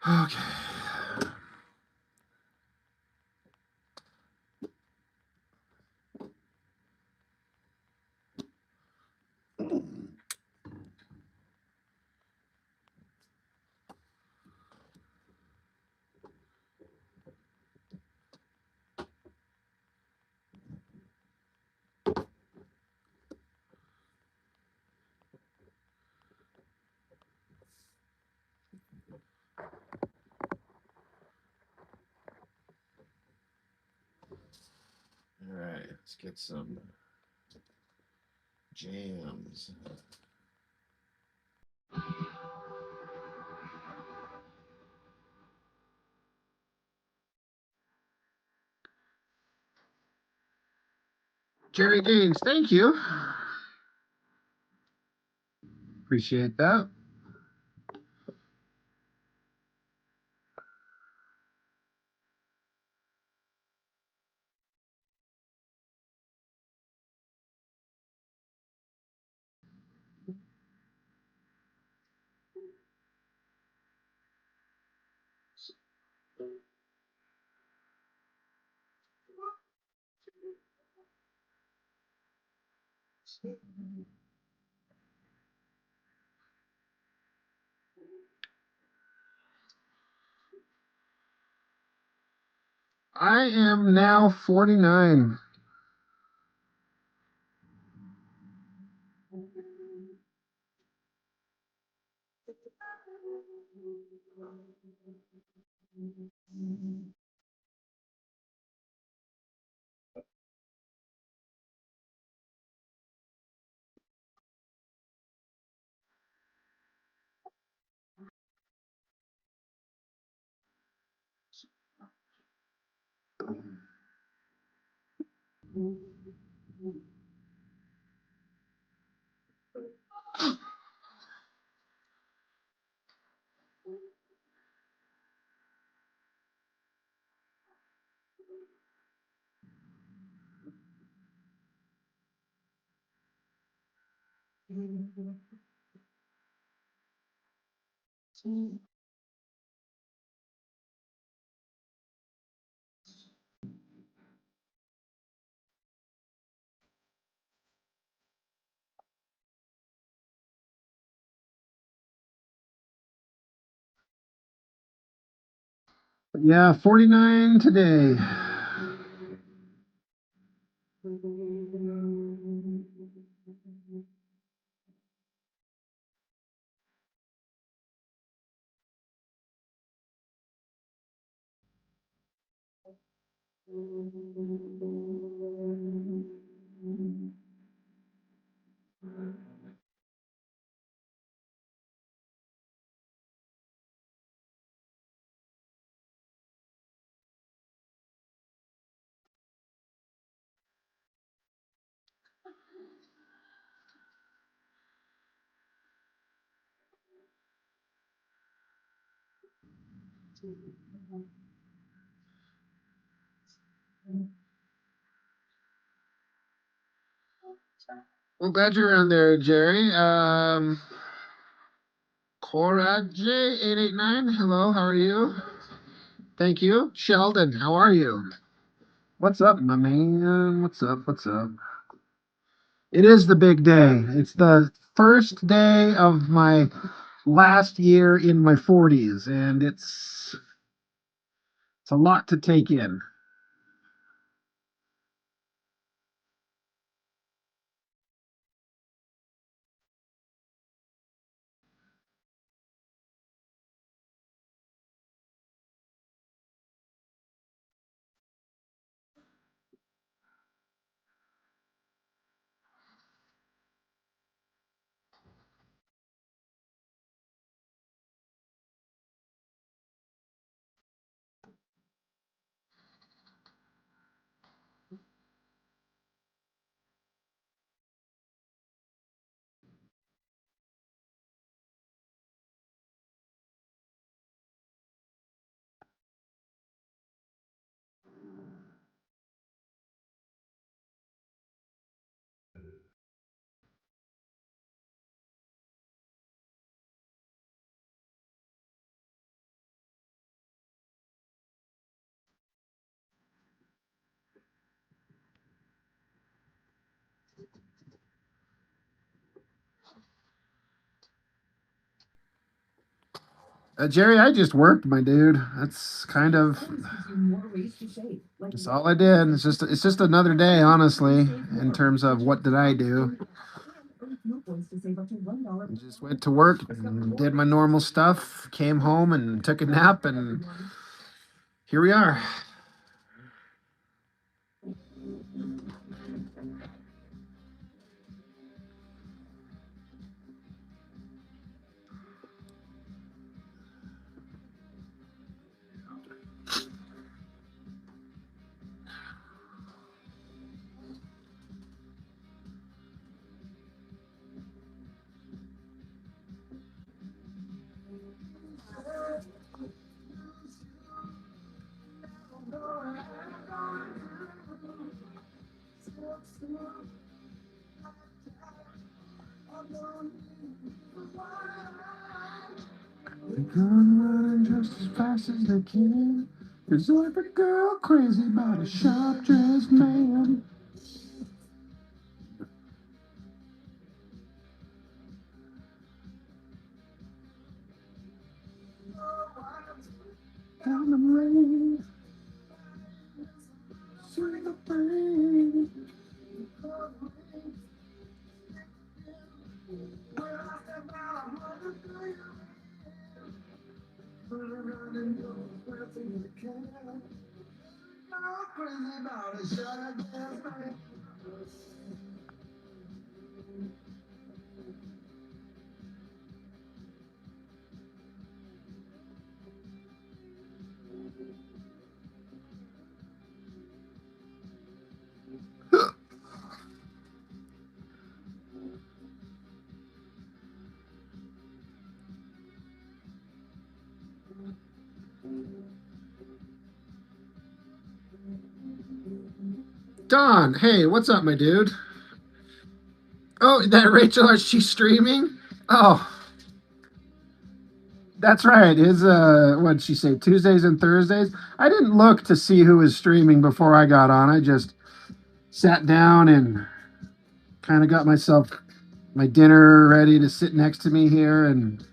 Okay. All right, let's get some jams. Jerry Gaines, thank you. Appreciate that. I am now 49. Yeah, 49 today. Well, glad you're on there, Jerry. Coraj889, hello, how are you? Thank you. Sheldon, how are you? What's up, my man? What's up? What's up? It is the big day. It's the first day of my last year in my 40s, and it's a lot to take in. Jerry, I just worked, my dude. That's kind of just all I did. It's just another day, honestly, in terms of what did I do. I just went to work and did my normal stuff, came home and took a nap, and here we are. They're gonna run just as fast as they can. There's every girl crazy about a sharp dressed man. Down the lane, swing the brain. Don, hey, what's up, my dude? Oh, that Rachel, is she streaming? Oh, that's right. Is what'd she say? Tuesdays and Thursdays? I didn't look to see who was streaming before I got on. I just sat down and kind of got myself my dinner ready to sit next to me here and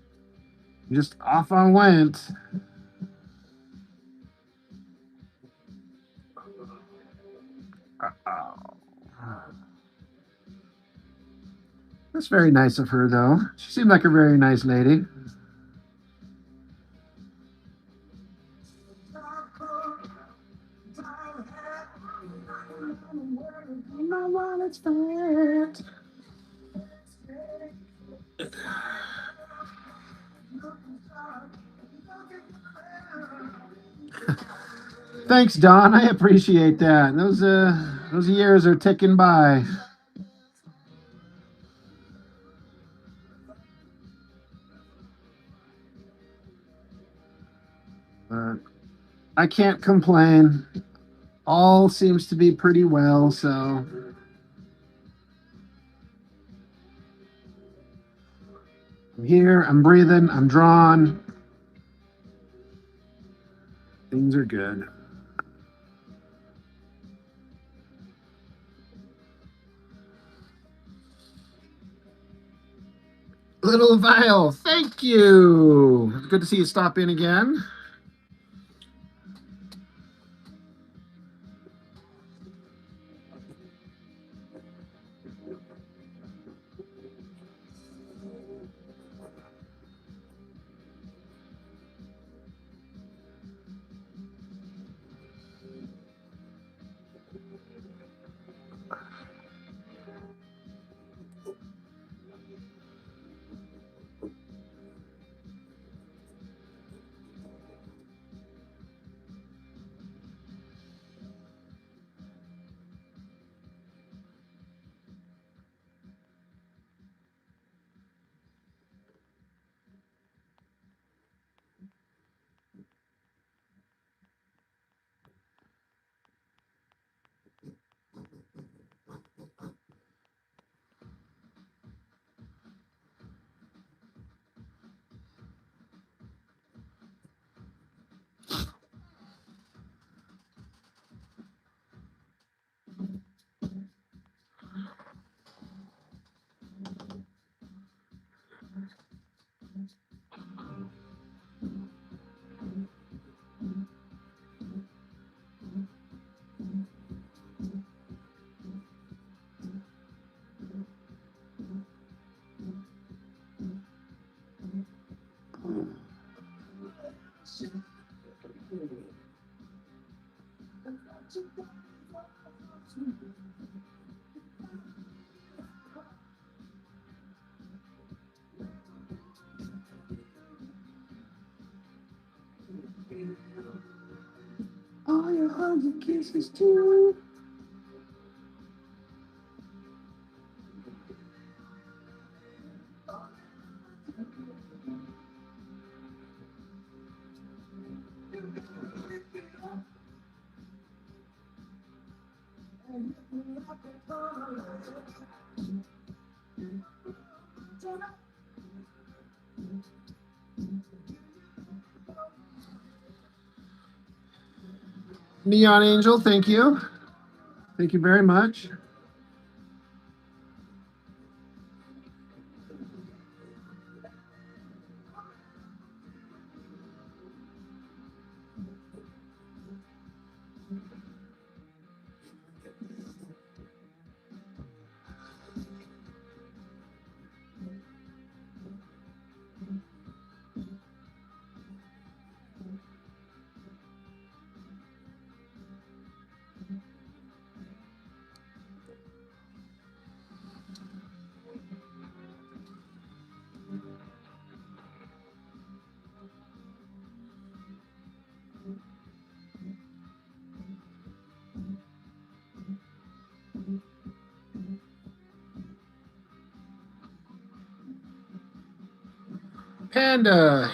just off I went. That's very nice of her, though. She seemed like a very nice lady. My wallet's fat. Thanks, Don. I appreciate that. Those years are ticking by. But I can't complain. All seems to be pretty well, so I'm here, I'm breathing, I'm drawn. Things are good. Little Vial, thank you. It's good to see you stop in again. all your kisses too. Neon Angel, thank you. Thank you very much. Panda,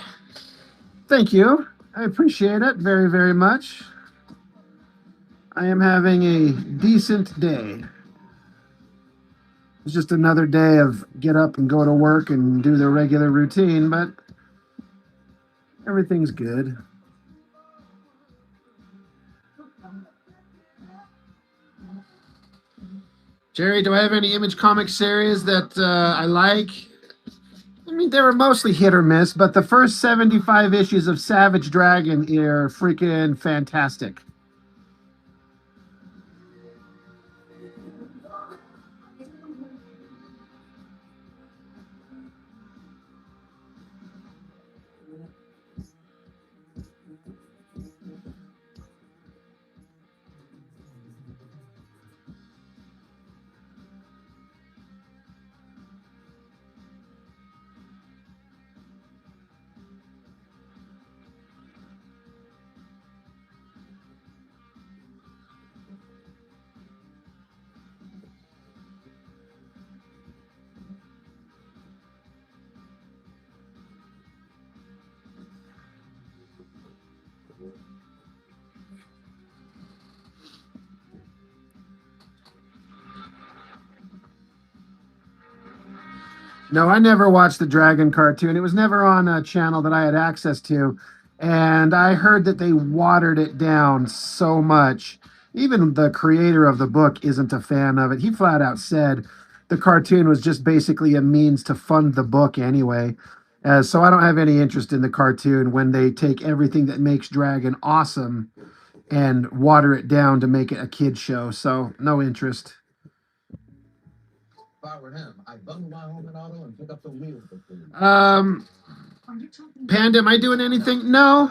thank you. I appreciate it very, very much. I am having a decent day. It's just another day of get up and go to work and do the regular routine, but everything's good. Jerry, do I have any Image comic series that I like? I mean, they were mostly hit or miss, but the first 75 issues of Savage Dragon are freaking fantastic. No, I never watched the Dragon cartoon. It was never on a channel that I had access to. And I heard that they watered it down so much. Even the creator of the book isn't a fan of it. He flat out said the cartoon was just basically a means to fund the book anyway. So I don't have any interest in the cartoon when they take everything that makes Dragon awesome and water it down to make it a kid show. So no interest. Um, Panda, am I doing anything? No.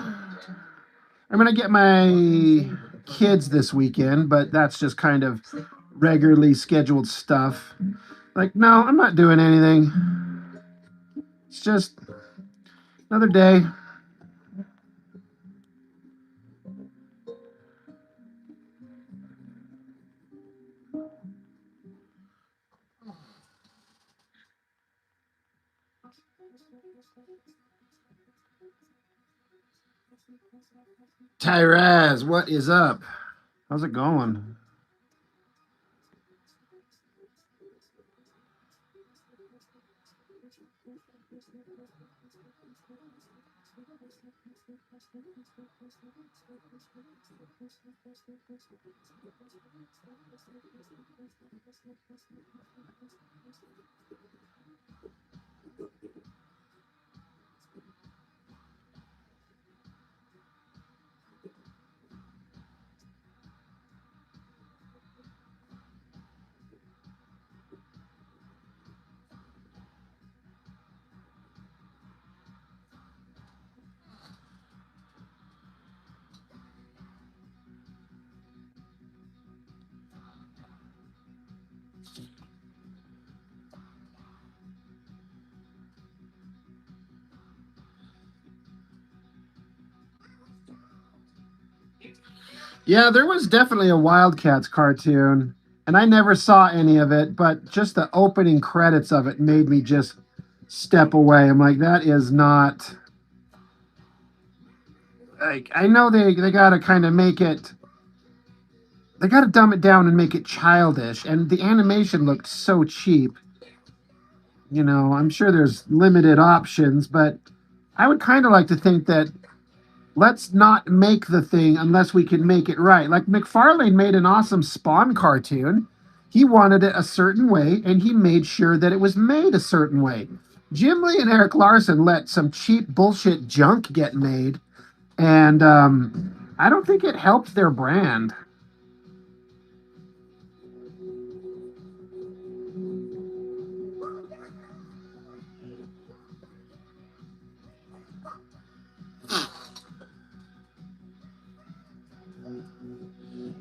I'm gonna get my kids this weekend, but that's just kind of regularly scheduled stuff. Like, no, I'm not doing anything. It's just another day. Tyraz, what is up? How's it going? Yeah, there was definitely a Wildcats cartoon, and I never saw any of it, but just the opening credits of it made me just step away. I'm like, that is not like I know they got to kind of make it they got to dumb it down and make it childish, and the animation looked so cheap. I'm sure there's limited options, but I would kind of like to think that let's not make the thing unless we can make it right. Like McFarlane made an awesome Spawn cartoon. He wanted it a certain way, and he made sure that it was made a certain way. Jim Lee and Eric Larson let some cheap bullshit junk get made, and I don't think it helped their brand.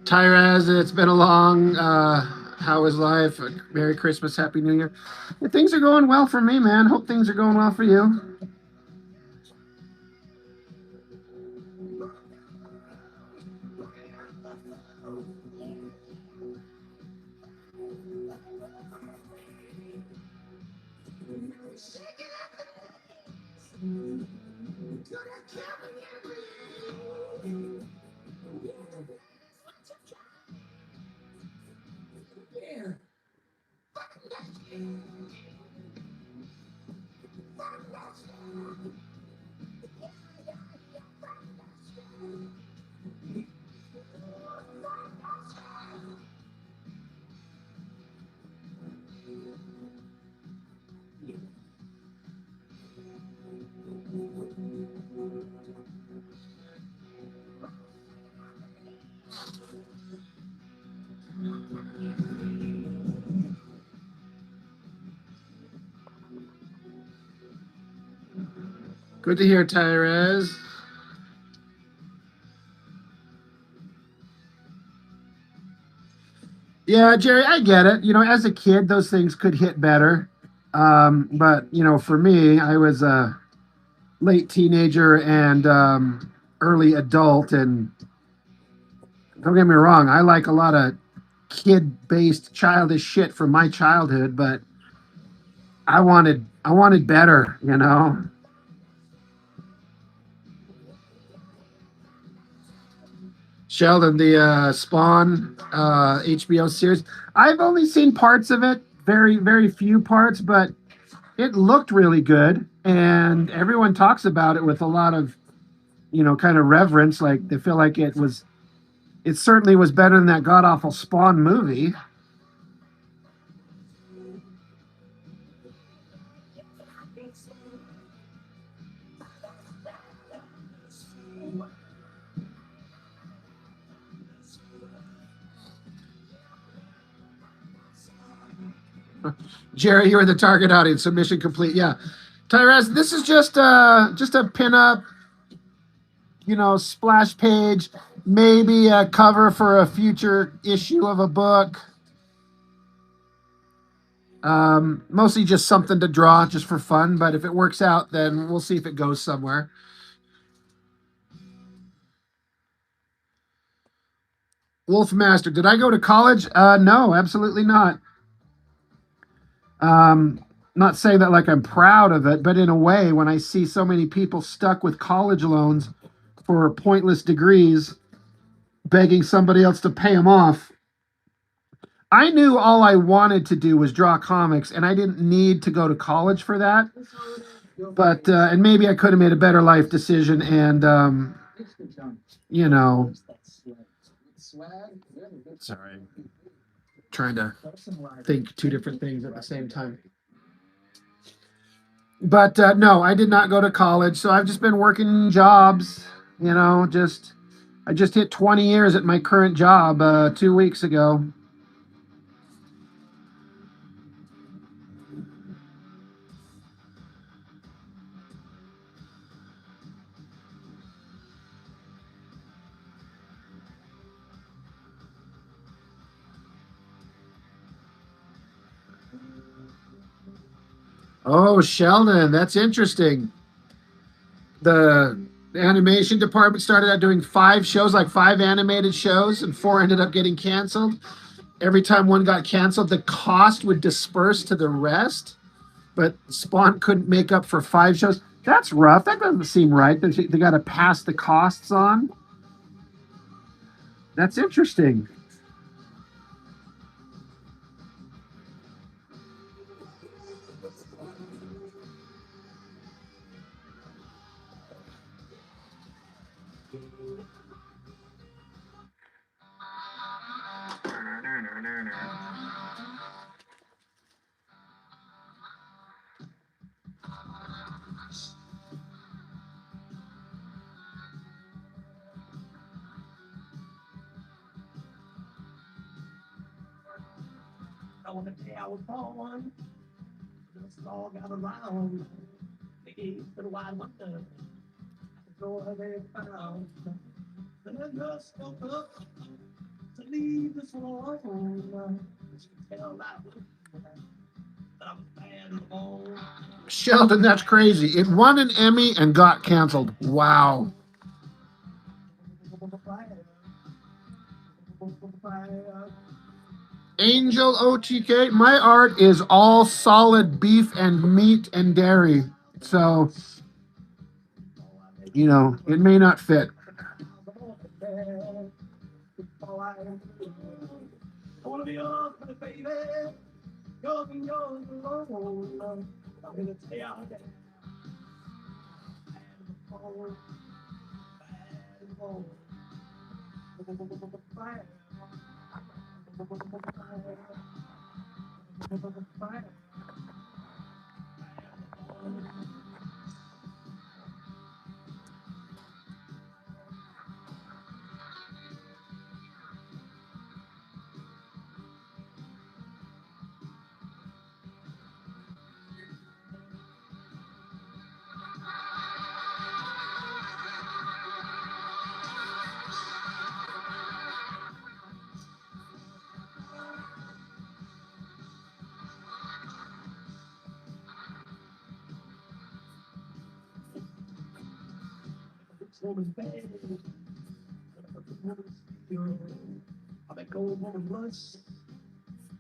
Tyrez, it's been a long. How is life? Merry Christmas, Happy New Year. Things are going well for me, man. Hope things are going well for you. Good to hear, Tyrez. Yeah, Jerry, I get it. As a kid, those things could hit better. But, for me, I was a late teenager and early adult. And don't get me wrong, I like a lot of kid based childish shit from my childhood, but I wanted better. Sheldon, the Spawn HBO series. I've only seen parts of it, very, very few parts, but it looked really good. And everyone talks about it with a lot of, kind of reverence. Like they feel like it certainly was better than that god awful Spawn movie. Jerry, you're the target audience, so mission complete. Yeah. Tyrese, this is just a pinup, splash page, maybe a cover for a future issue of a book. Mostly just something to draw just for fun, but if it works out, then we'll see if it goes somewhere. Wolfmaster, did I go to college? No, absolutely not. Um, Not saying that like I'm proud of it, but in a way, when I see so many people stuck with college loans for pointless degrees, begging somebody else to pay them off, I knew all I wanted to do was draw comics, and I didn't need to go to college for that. But and maybe I could have made a better life decision, and you know, sorry, trying to think two different things at the same time. But no, I did not go to college, so I've just been working jobs. Just I just hit 20 years at my current job 2 weeks ago. Oh, Sheldon, that's interesting. The The animation department started out doing 5 shows, like 5 animated shows, and 4 ended up getting canceled. Every time one got canceled, the cost would disperse to the rest, but Spawn couldn't make up for 5 shows. That's rough. That doesn't seem right. They got to pass the costs on. That's interesting. I want to say I was born. The all got around. The gate to the wide wonder. The door they found. Then I just woke up to leave this world alone. She can tell that I'm bad alone. Sheldon, that's crazy. It won an Emmy and got canceled. Wow. Angel OTK, my art is all solid beef and meat and dairy. So, it may not fit. I want to be yours, baby. Yours and yours alone. I'm going to stay out there. Woman's bad. I make old woman blush.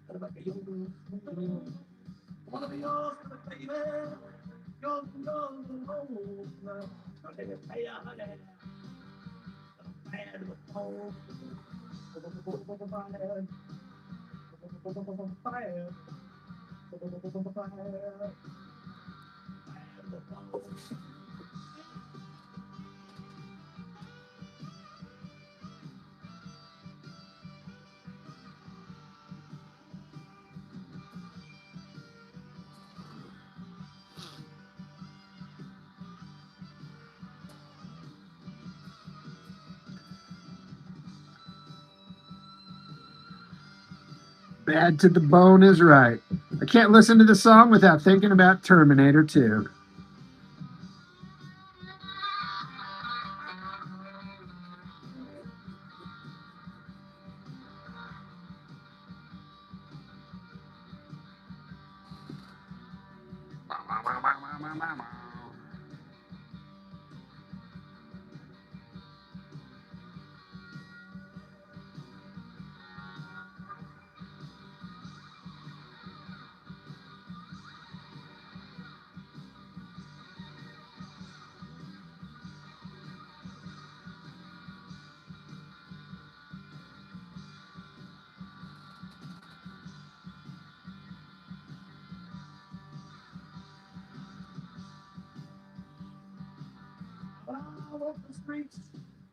I make a young woman. I want to be yours, baby. Yours and yours alone. I take a pay out of that. I'm bad with home. Fire. Bad to the bone is right. I can't listen to the song without thinking about Terminator 2.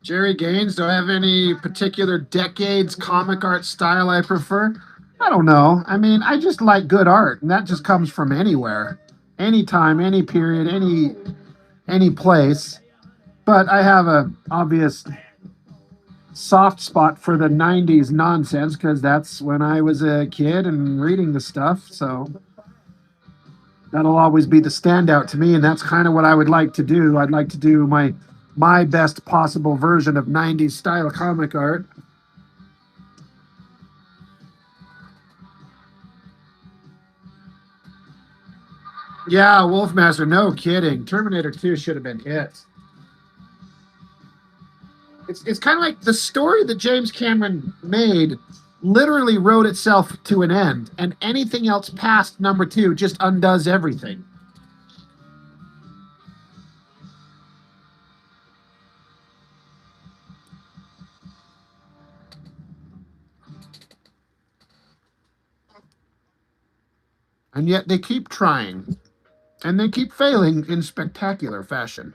Jerry Gaines, do I have any particular decades comic art style I prefer? I don't know. I mean, I just like good art, and that just comes from anywhere, anytime, any period, any place. But I have a obvious soft spot for the 90s nonsense because that's when I was a kid and reading the stuff. So that'll always be the standout to me, and that's kind of what I would like to do. I'd like to do my best possible version of 90s style comic art. Yeah, Wolfmaster, no kidding. Terminator 2 should have been hit. It's kind of like the story that James Cameron made literally wrote itself to an end, and anything else past number two just undoes everything. And yet they keep trying, and they keep failing in spectacular fashion.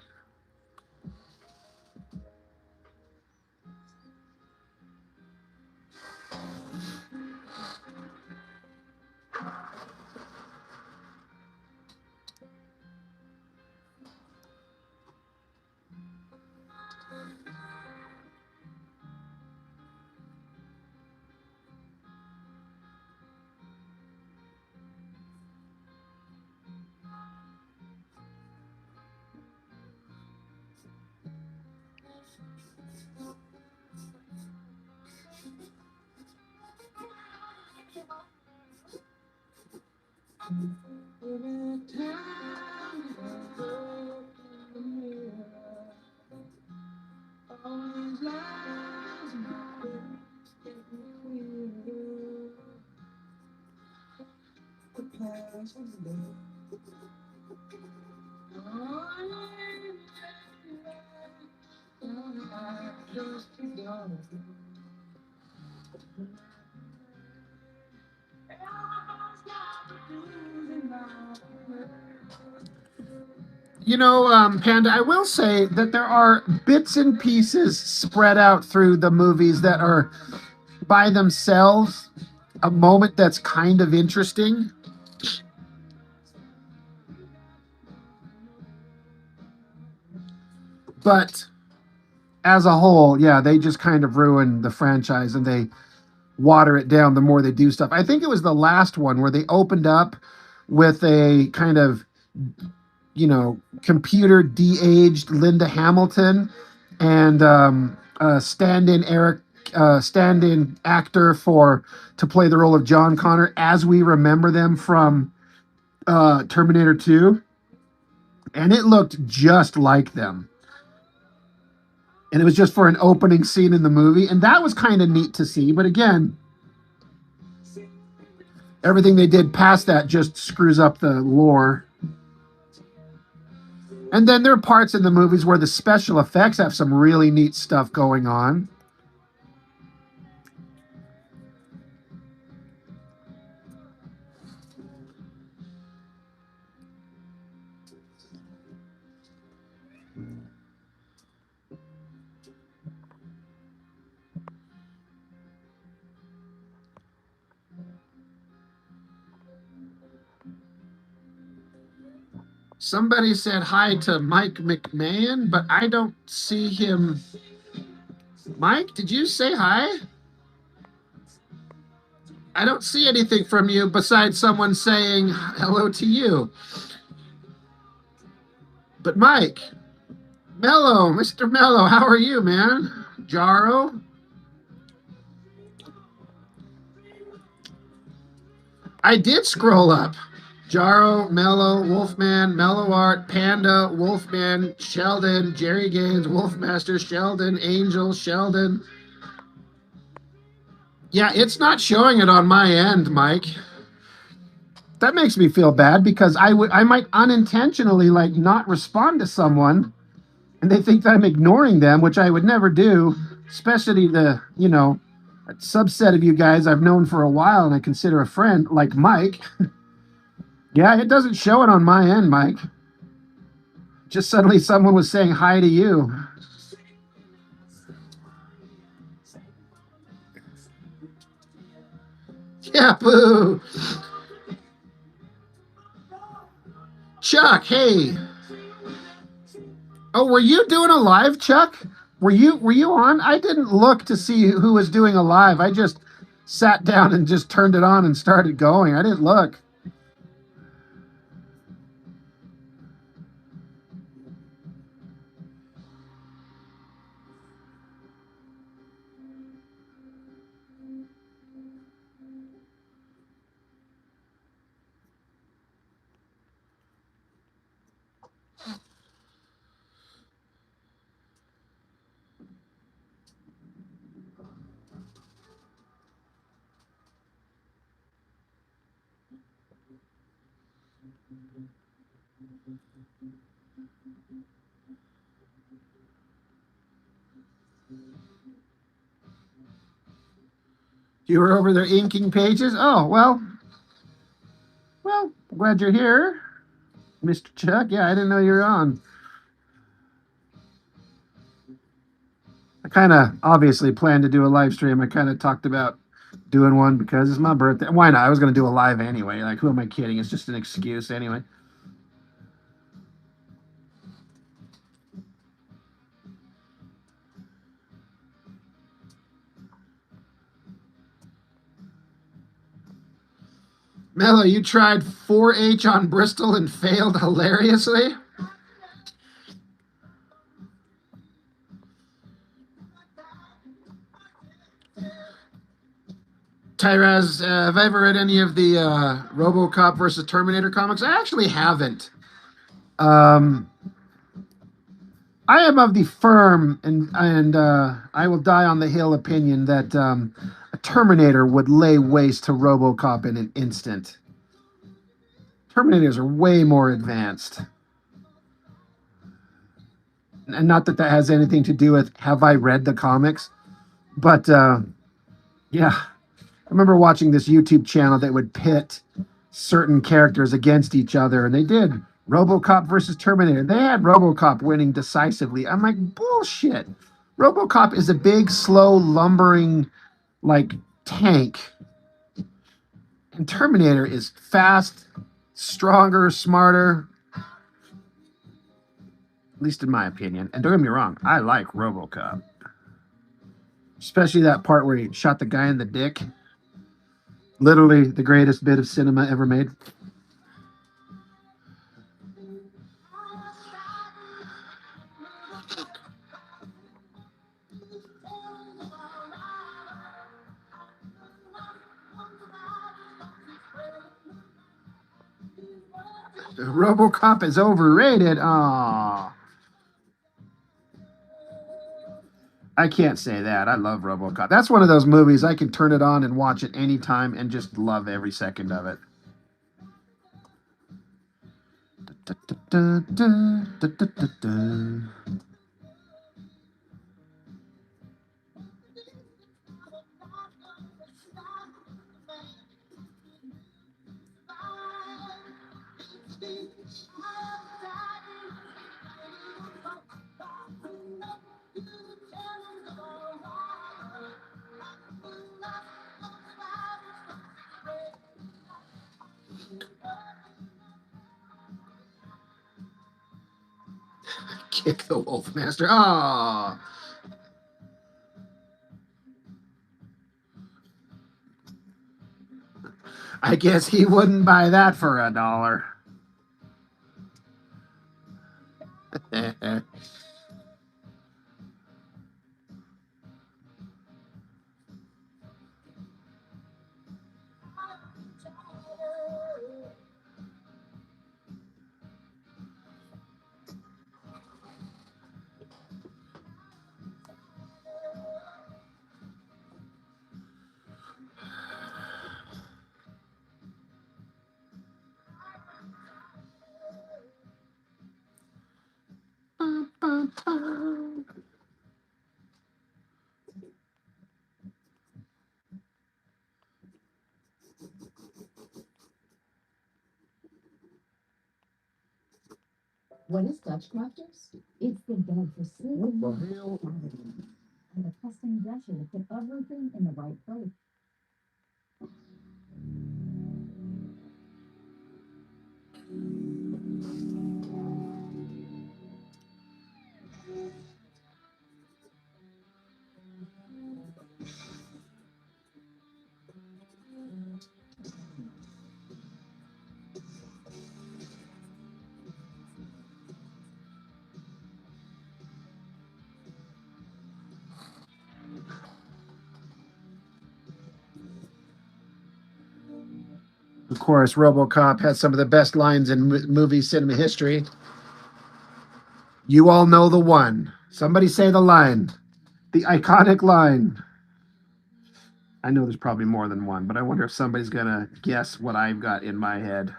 Panda, I will say that there are bits and pieces spread out through the movies that are by themselves a moment that's kind of interesting. But as a whole, yeah, they just kind of ruin the franchise and they water it down the more they do stuff. I think it was the last one where they opened up with a kind of, computer de-aged Linda Hamilton and stand-in actor for to play the role of John Connor as we remember them from Terminator 2, and it looked just like them. And it was just for an opening scene in the movie, and that was kind of neat to see. But again, everything they did past that just screws up the lore. And then there are parts in the movies where the special effects have some really neat stuff going on. Somebody said hi to Mike McMahon, but I don't see him. Mike, did you say hi? I don't see anything from you besides someone saying hello to you. But Mike, Mello, Mr. Mello, how are you, man? Jaro? I did scroll up. Jaro, Mello, Wolfman, Mellow Art, Panda, Wolfman, Sheldon, Jerry Gaines, Wolfmaster, Sheldon, Angel, Sheldon. Yeah, it's not showing it on my end, Mike. That makes me feel bad because I might unintentionally like not respond to someone and they think that I'm ignoring them, which I would never do, especially the, subset of you guys I've known for a while and I consider a friend like Mike. Yeah, it doesn't show it on my end, Mike. Just suddenly someone was saying hi to you. Yeah, boo. Chuck, hey. Oh, were you doing a live, Chuck? Were you on? I didn't look to see who was doing a live. I just sat down and just turned it on and started going. I didn't look. You were over there inking pages? Oh, well, glad you're here, Mr. Chuck. Yeah, I didn't know you were on. I kind of obviously planned to do a live stream. I kind of talked about doing one because it's my birthday. Why not? I was going to do a live anyway. Like, who am I kidding? It's just an excuse anyway. Mello, you tried 4-H on Bristol and failed hilariously? Tyraz, have I ever read any of the RoboCop versus Terminator comics? I actually haven't. Um, I am of the firm and I will die on the hill opinion that a Terminator would lay waste to RoboCop in an instant. Terminators are way more advanced. And not that that has anything to do with have I read the comics, but yeah, I remember watching this YouTube channel that would pit certain characters against each other, and they did RoboCop versus Terminator. They had RoboCop winning decisively. I'm like, bullshit. RoboCop is a big, slow, lumbering, like tank, and Terminator is fast, stronger, smarter. At least in my opinion. And don't get me wrong, I like RoboCop, especially that part where he shot the guy in the dick. Literally the greatest bit of cinema ever made. RoboCop is overrated. Oh, I can't say that. I love RoboCop. That's one of those movies I can turn it on and watch it anytime and just love every second of it. Da, da, da, da. Kick the Wolf Master. Oh, I guess he wouldn't buy that for $1. What is Dutch Crafters? It's the bed for sleeping What the hell? and a custom dresser to put everything in the right place. Of course, RoboCop has some of the best lines in movie cinema history. You all know the one. Somebody say the line. The iconic line. I know there's probably more than one, but I wonder if somebody's going to guess what I've got in my head.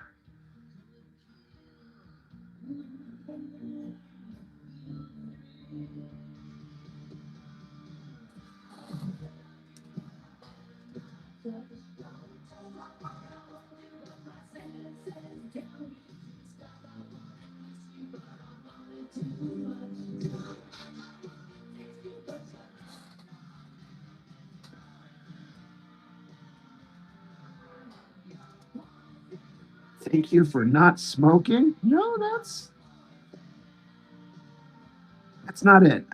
Thank you for not smoking. No, that's not it.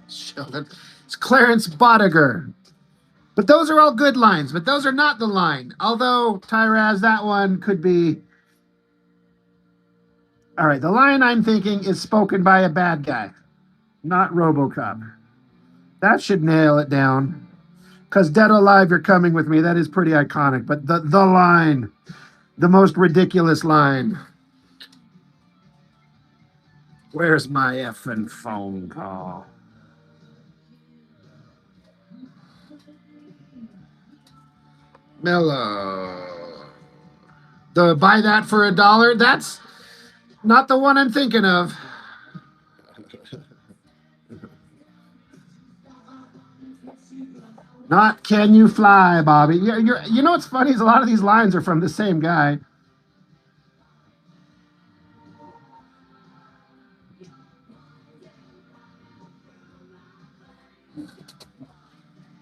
Sheldon. It's Clarence Bodiger. But those are all good lines, but those are not the line. Although, Tyraz, that one could be. All right, the line I'm thinking is spoken by a bad guy, not Robocop. That should nail it down. Because Dead or Alive, You're Coming With Me, that is pretty iconic. But the line, the most ridiculous line. Where's my effing phone call? Mellow. The buy that for $1? That's not the one I'm thinking of. Not Can You Fly, Bobby. You know what's funny is a lot of these lines are from the same guy.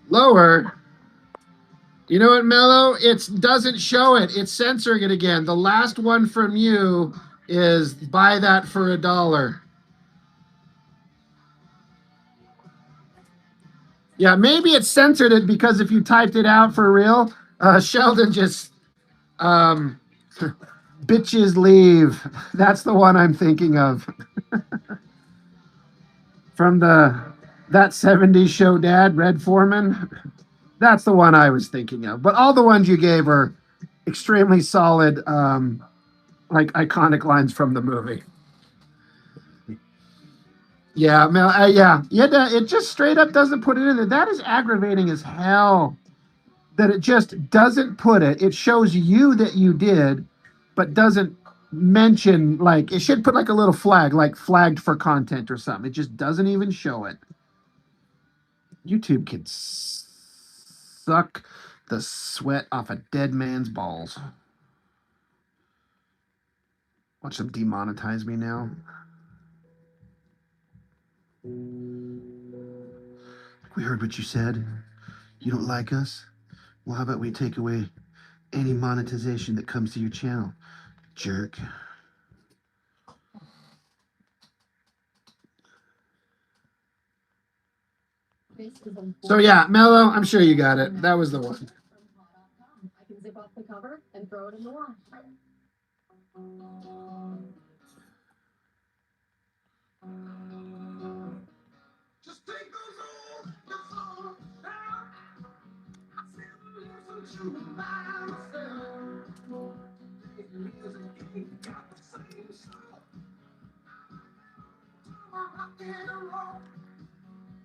Lower. You know what, Mello? It doesn't show it. It's censoring it again. The last one from you is buy that for $1. Yeah, maybe it censored it because if you typed it out for real, Sheldon just bitches leave. That's the one I'm thinking of. From that 70s show Dad, Red Foreman. That's the one I was thinking of. But all the ones you gave are extremely solid, like iconic lines from the movie. Yeah, it just straight up doesn't put it in there. That is aggravating as hell. That it just doesn't put it. It shows you that you did, but doesn't mention, like, it should put like a little flag, like flagged for content or something. It just doesn't even show it. YouTube can suck the sweat off a dead man's balls. Watch them demonetize me now. We heard what you said. You don't like us? Well, how about we take away any monetization that comes to your channel, jerk? So yeah, Mello, I'm sure you got it. That was the one. I can zip off the cover and throw it in the wash. Just take those old out. I said, listen to myself. Music got the same sound.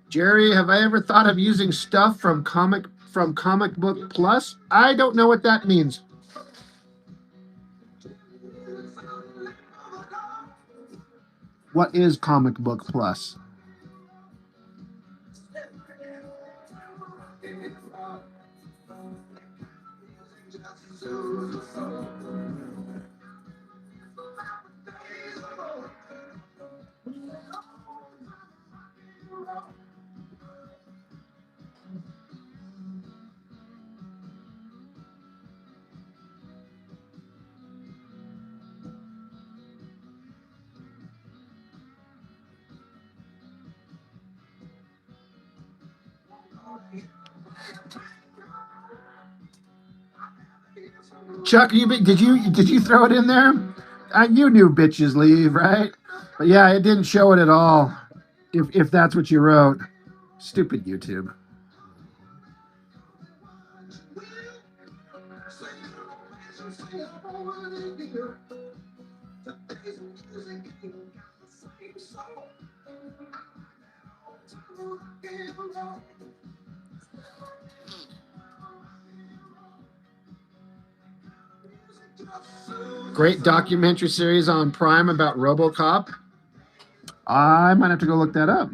Jerry, have I ever thought of using stuff from Comic Book Plus? I don't know what that means. What is Comic Book Plus? Chuck, did you throw it in there? You knew bitches leave, right? But yeah, it didn't show it at all. If that's what you wrote, stupid YouTube. Great documentary series on Prime about RoboCop. I might have to go look that up.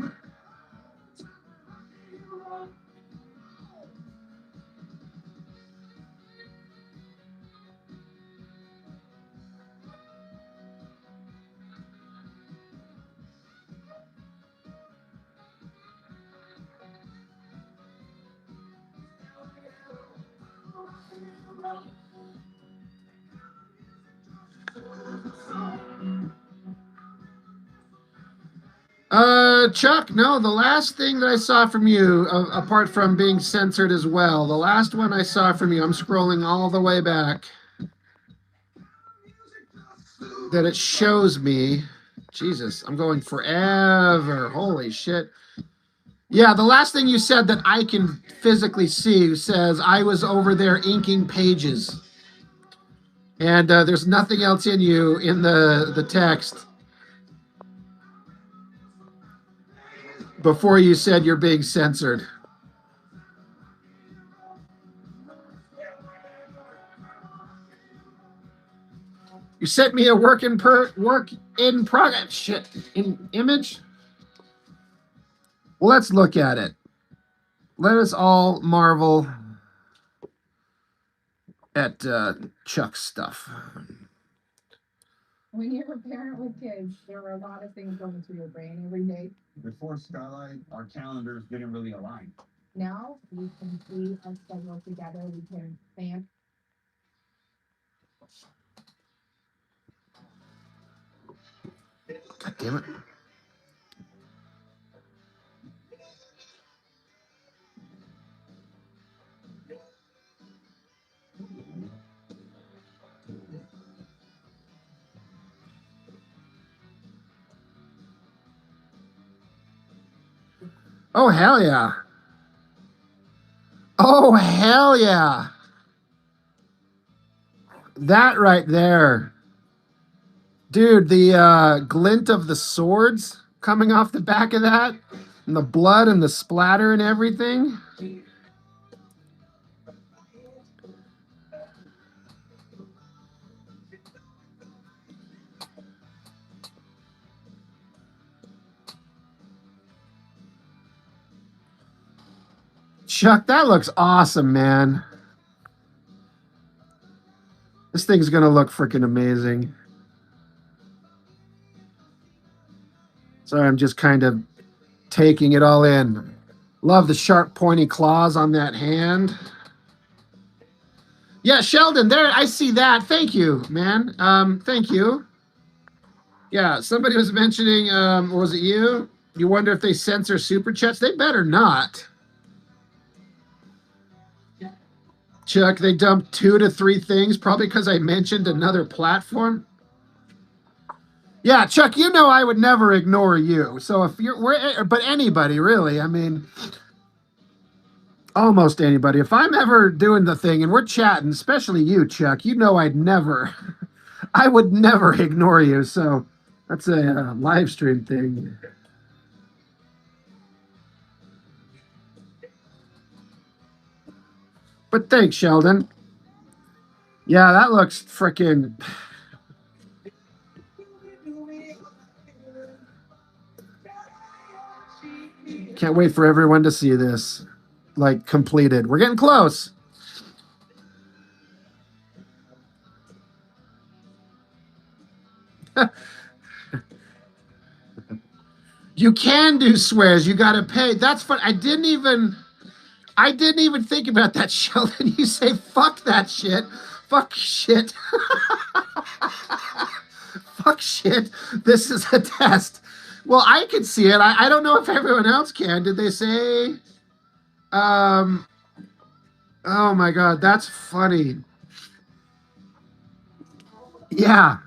Chuck, no, the last thing that I saw from you, apart from being censored as well, the last one I saw from you, I'm scrolling all the way back, that it shows me, Jesus, I'm going forever. Holy shit. Yeah, the last thing you said that I can physically see says, I was over there inking pages. And there's nothing else in you in the text before you said you're being censored. You sent me a work in progress shit in image. Well, let's look at it. Let us all marvel at Chuck's stuff. When you're a parent with kids, there are a lot of things going through your brain every day. Before Starlight, our calendars didn't really align. Now we can see our schedule together. We can plan. God damn it. Oh, hell yeah. Oh, hell yeah. That right there. Dude, the glint of the swords coming off the back of that, and the blood and the splatter and everything. Chuck, that looks awesome, man. This thing's gonna look freaking amazing. Sorry, I'm just kind of taking it all in. Love the sharp, pointy claws on that hand. Yeah, Sheldon, there, I see that. Thank you, man. Thank you. Yeah, somebody was mentioning, or was it you? You wonder if they censor super chats? They better not. Chuck, they dumped 2 to 3 things, probably because I mentioned another platform. Yeah, Chuck, you know I would never ignore you. So if but anybody really, I mean, almost anybody. If I'm ever doing the thing and we're chatting, especially you, Chuck, you know I would never ignore you. So that's a live stream thing. But thanks, Sheldon. Yeah, that looks freaking. Can't wait for everyone to see this, like, completed. We're getting close. You can do swears. You got to pay. That's fun. I didn't even think about that, Sheldon. You say fuck that shit. Fuck shit. Fuck shit. This is a test. Well, I can see it. I don't know if everyone else can. Did they say? Oh my god, that's funny. Yeah.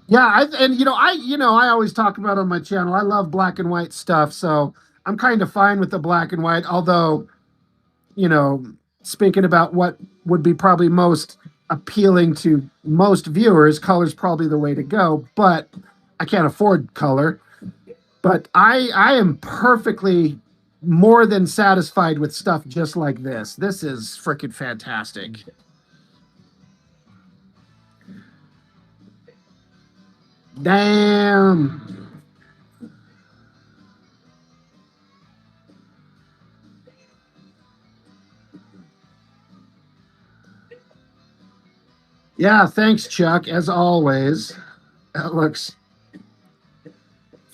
Yeah, I always talk about on my channel. I love black and white stuff, so I'm kind of fine with the black and white. Although, speaking about what would be probably most appealing to most viewers, color's probably the way to go. But I can't afford color. But I am perfectly more than satisfied with stuff just like this. This is freaking fantastic. Damn. Yeah, thanks, Chuck, as always. That looks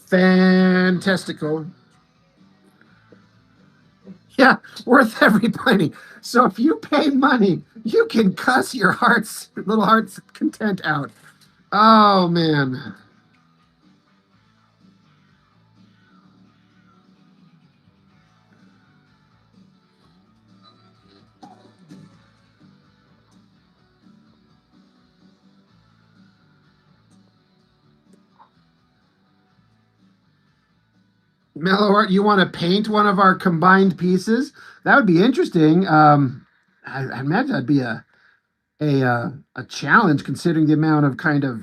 fantastical. Yeah, worth every penny. So if you pay money, you can cuss your little heart's content out. Oh man. Mellow Art, you want to paint one of our combined pieces? That would be interesting. I imagine that'd be a challenge considering the amount of kind of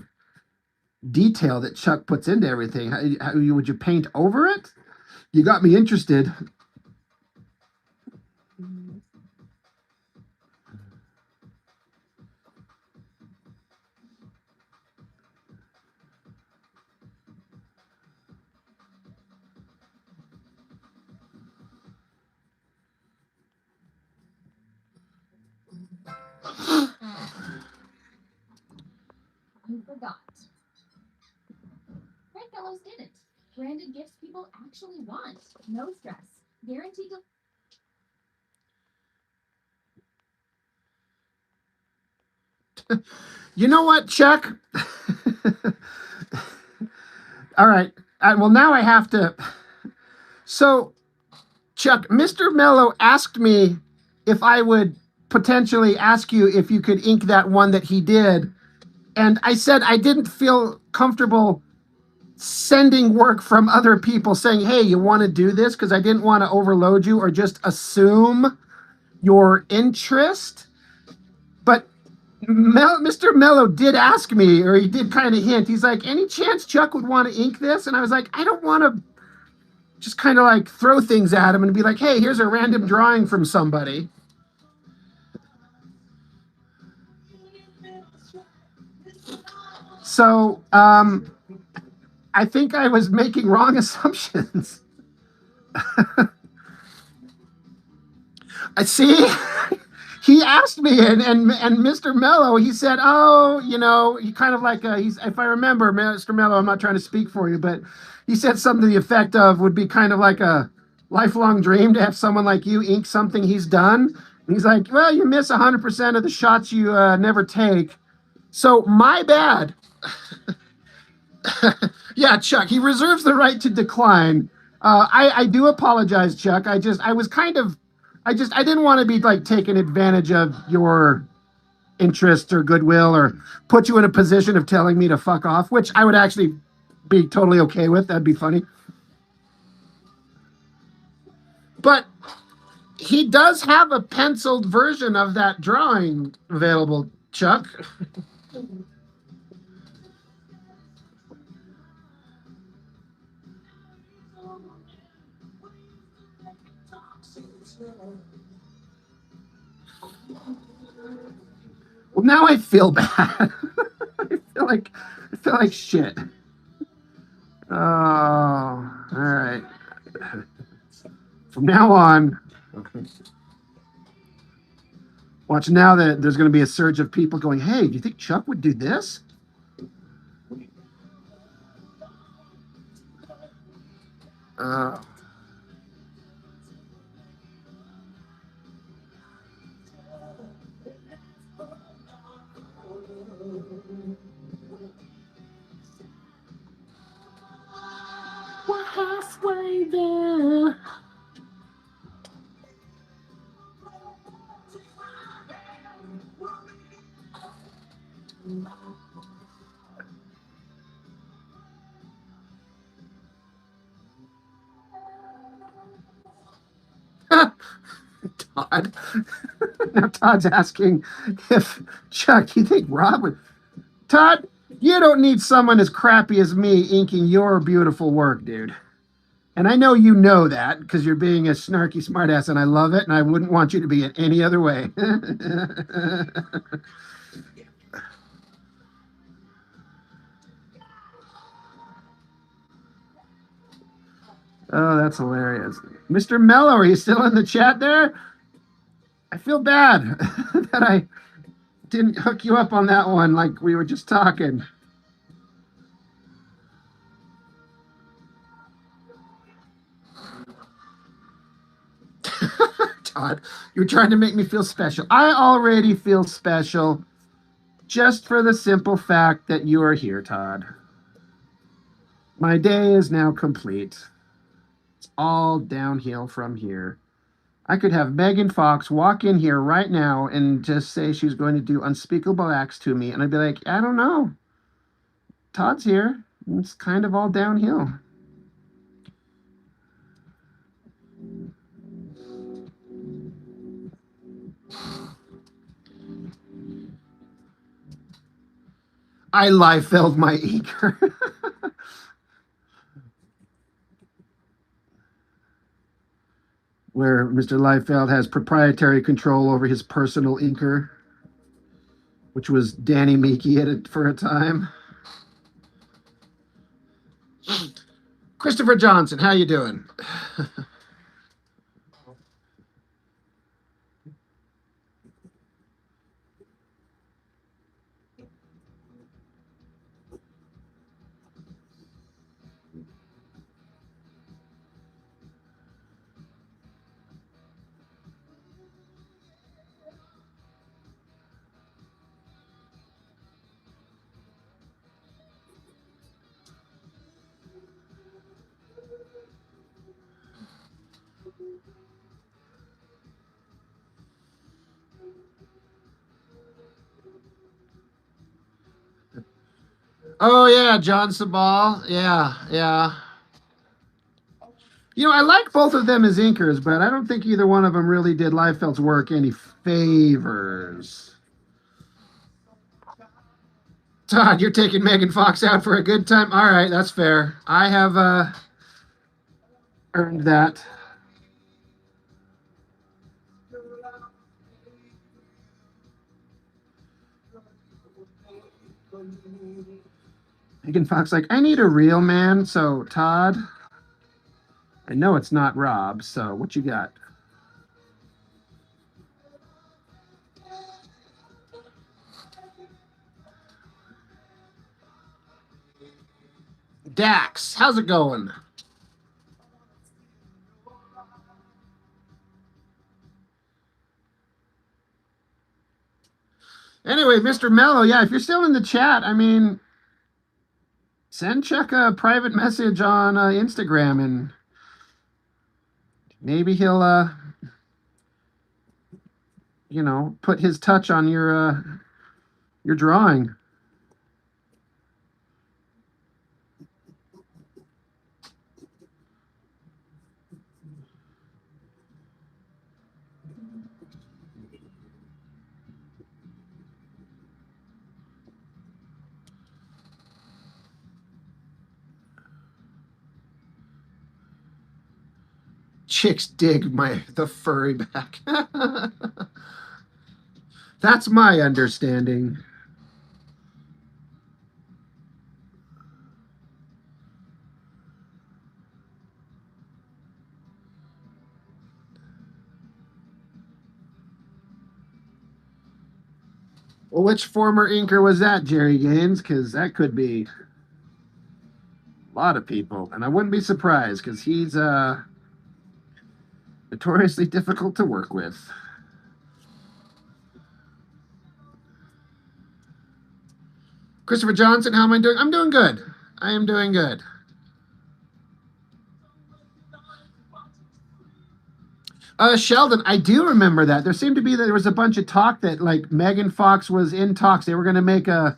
detail that Chuck puts into everything. Would you paint over it? You got me interested. You forgot. Red Fellows didn't. Branded gifts people actually want. No stress. Guaranteed to. You know what, Chuck? All right. Well, now I have to. So, Chuck, Mr. Mello asked me if I would potentially ask you if you could ink that one that he did. And I said I didn't feel comfortable sending work from other people saying, hey, you want to do this? Because I didn't want to overload you or just assume your interest. But Mr. Mello did ask me, or he did kind of hint. He's like, any chance Chuck would want to ink this? And I was like, I don't want to just kind of like throw things at him and be like, hey, here's a random drawing from somebody. So I think I was making wrong assumptions. I see. He asked me, and Mr. Mello, he said, "Oh, he kind of like he's if I remember, Mr. Mello, I'm not trying to speak for you, but he said something to the effect of would be kind of like a lifelong dream to have someone like you ink something he's done." And he's like, "Well, you miss 100% of the shots you never take." So my bad. Yeah, Chuck, he reserves the right to decline. I do apologize, Chuck. I was kind of I didn't want to be like taking advantage of your interest or goodwill or put you in a position of telling me to fuck off, which I would actually be totally okay with. That'd be funny. But he does have a penciled version of that drawing available, Chuck. Well, now I feel bad. I feel like shit. Oh, all right. From now on, watch now that there's going to be a surge of people going, hey, do you think Chuck would do this? Uh, we're halfway there. Todd. Now Todd's asking if Chuck, you think Rob would. Todd, you don't need someone as crappy as me inking your beautiful work, dude. And I know you know that because you're being a snarky smartass, and I love it, and I wouldn't want you to be it any other way. Oh, that's hilarious. Mr. Mello, are you still in the chat there? I feel bad that I didn't hook you up on that one like we were just talking. Todd, you're trying to make me feel special. I already feel special just for the simple fact that you are here, Todd. My day is now complete. It's all downhill from here. I could have Megan Fox walk in here right now and just say she's going to do unspeakable acts to me, and I'd be like, I don't know. Todd's here. It's kind of all downhill. I live-felled my inker. Where Mr. Liefeld has proprietary control over his personal inker, which was Danny Meeky for a time. Christopher Johnson, how you doing? Oh yeah, John Sabal. Yeah. You know, I like both of them as inkers, but I don't think either one of them really did Liefeld's work any favors. Todd, you're taking Megan Fox out for a good time. All right, that's fair. I have earned that. Megan Fox, like, I need a real man. So, Todd, I know it's not Rob. So, what you got? Dax, how's it going? Anyway, Mr. Mello, yeah, if you're still in the chat, I mean, send Chuck a private message on Instagram, and maybe he'll, put his touch on your drawing. Chicks dig the furry back. That's my understanding. Well, which former inker was that, Jerry Gaines? Because that could be a lot of people, and I wouldn't be surprised because he's notoriously difficult to work with. Christopher Johnson, how am I doing? I'm doing good. I am doing good. Sheldon, I do remember that. There was a bunch of talk that like Megan Fox was in talks. They were going to make a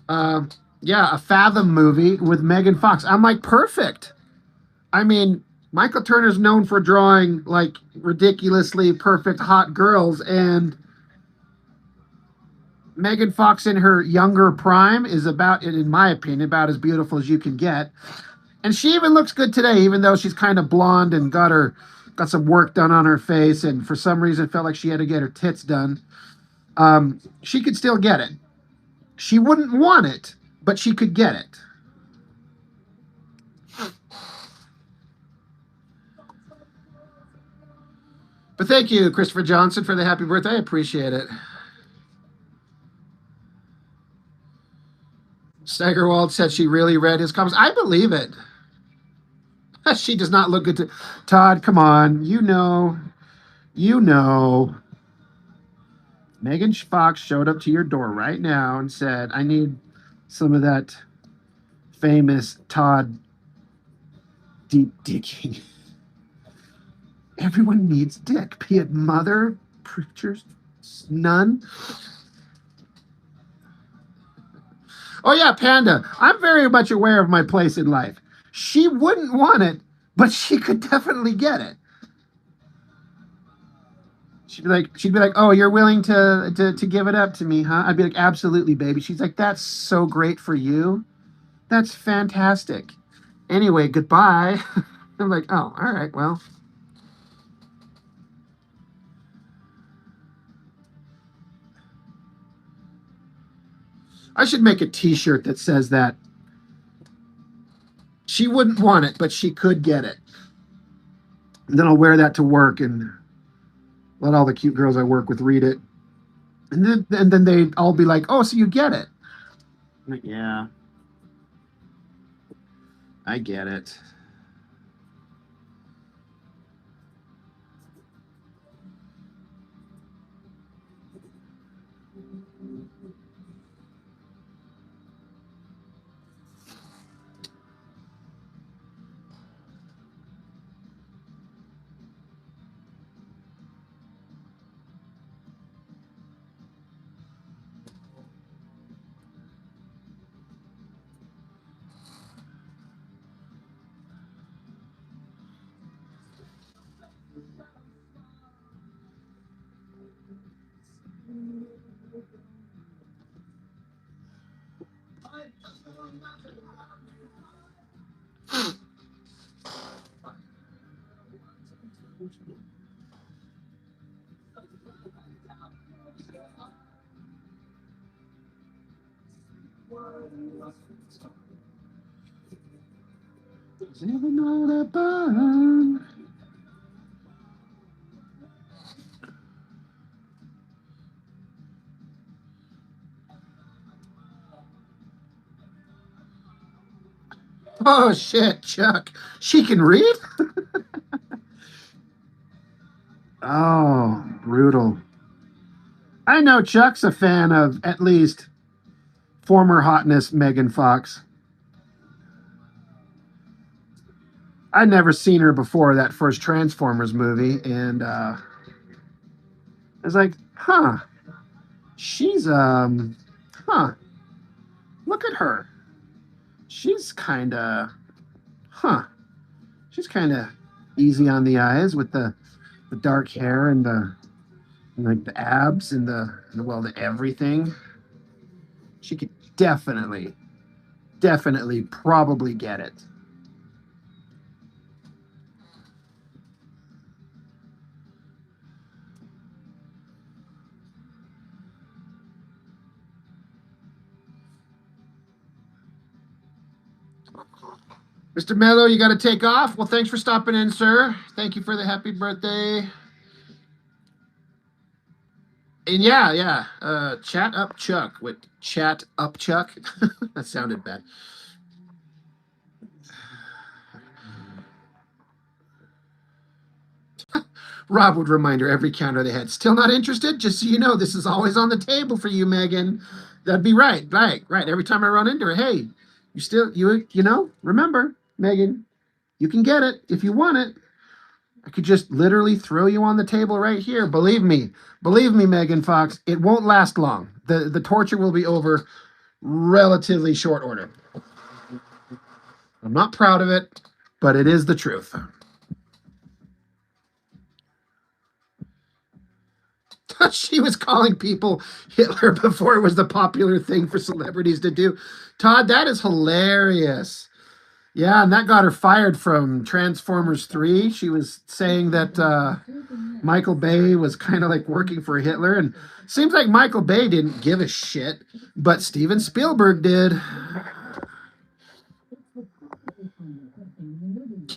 Fathom movie with Megan Fox. I'm like, perfect. I mean, Michael Turner's known for drawing like ridiculously perfect hot girls, and Megan Fox in her younger prime is about, in my opinion, about as beautiful as you can get. And she even looks good today, even though she's kind of blonde and got some work done on her face, and for some reason felt like she had to get her tits done. She could still get it. She wouldn't want it, but she could get it. But thank you, Christopher Johnson, for the happy birthday. I appreciate it. Steigerwald said she really read his comments. I believe it. She does not look good to Todd. Come on, you know. Megan Fox showed up to your door right now and said, "I need some of that famous Todd deep digging." Everyone needs dick, be it mother, preachers, none. Oh yeah, Panda. I'm very much aware of my place in life. She wouldn't want it, but she could definitely get it. She'd be like, "Oh, you're willing to give it up to me, huh?" I'd be like, "Absolutely, baby." She's like, "That's so great for you. That's fantastic. Anyway, goodbye." I'm like, "Oh, all right, well." I should make a t-shirt that says that. She wouldn't want it, but she could get it. And then I'll wear that to work and let all the cute girls I work with read it. And then they all be like, "Oh, so you get it." I'm like, yeah, I get it. Is it not a burn? Oh shit, Chuck. She can read? Oh, brutal. I know Chuck's a fan of at least former hotness Megan Fox. I'd never seen her before that first Transformers movie, and I was like, huh, she's huh, look at her. She's huh, she's kind of easy on the eyes with the dark hair and like the abs and the everything. She could definitely probably get it. Mr. Mello, you got to take off. Well, thanks for stopping in, sir. Thank you for the happy birthday. And yeah. Chat up Chuck with chat up Chuck. That sounded bad. Rob would remind her every counter they had. Still not interested? Just so you know, this is always on the table for you, Megan. That'd be right. Every time I run into her, hey, you know, remember, Megan, you can get it if you want it. I could just literally throw you on the table right here. Believe me, Megan Fox, it won't last long. The torture will be over relatively short order. I'm not proud of it, but it is the truth. She was calling people Hitler before it was the popular thing for celebrities to do. Todd, that is hilarious. Yeah, and that got her fired from Transformers 3. She was saying that Michael Bay was kind of like working for Hitler, and seems like Michael Bay didn't give a shit, but Steven Spielberg did.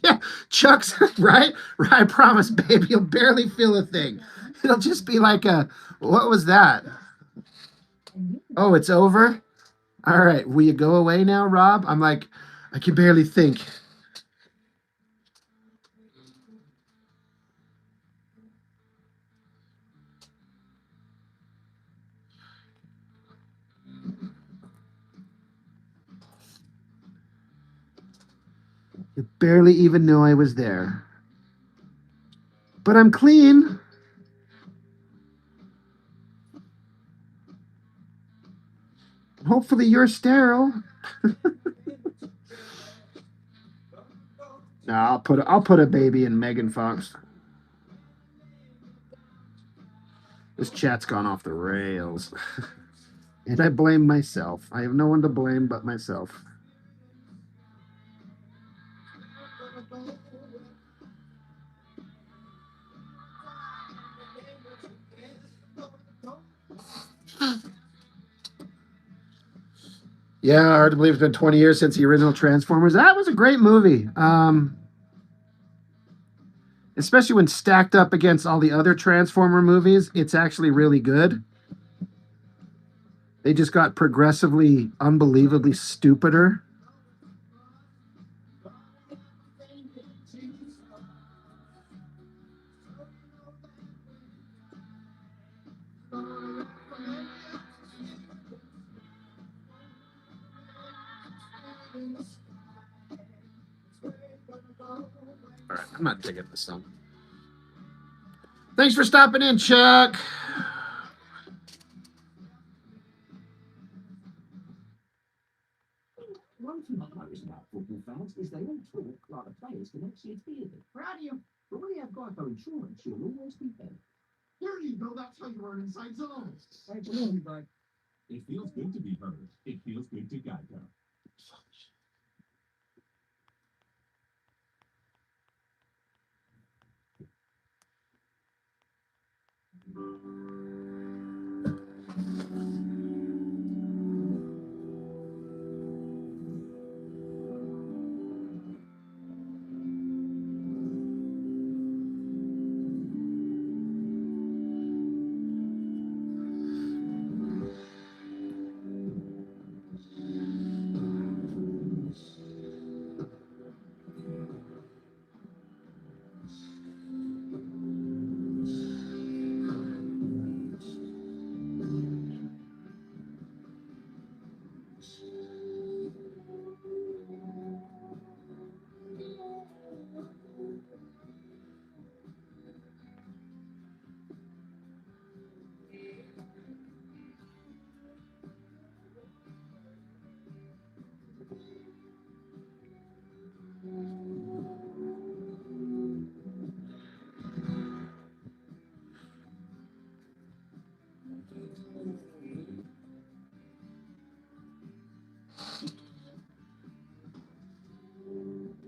Yeah, Chuck's right. Right. I promise, baby, you'll barely feel a thing. It'll just be like a, what was that? Oh, it's over. All right, will you go away now, Rob? I'm like, I can barely think. You barely even know I was there. But I'm clean. Hopefully you're sterile. No, I'll put a baby in Megan Fox. This chat's gone off the rails. And I blame myself. I have no one to blame but myself. Yeah, hard to believe it's been 20 years since the original Transformers. That was a great movie. Especially when stacked up against all the other Transformer movies, it's actually really good. They just got progressively, unbelievably stupider. All right, I'm not digging this song. Thanks for stopping in, Chuck. One thing I've noticed about football fans is they all talk like the players can actually hear them. Proud of you. But when you have Geico insurance, you'll always be better. There you go. That's how you earn inside zones. Thanks for listening, bud. It feels good to be heard. It feels good to Geico.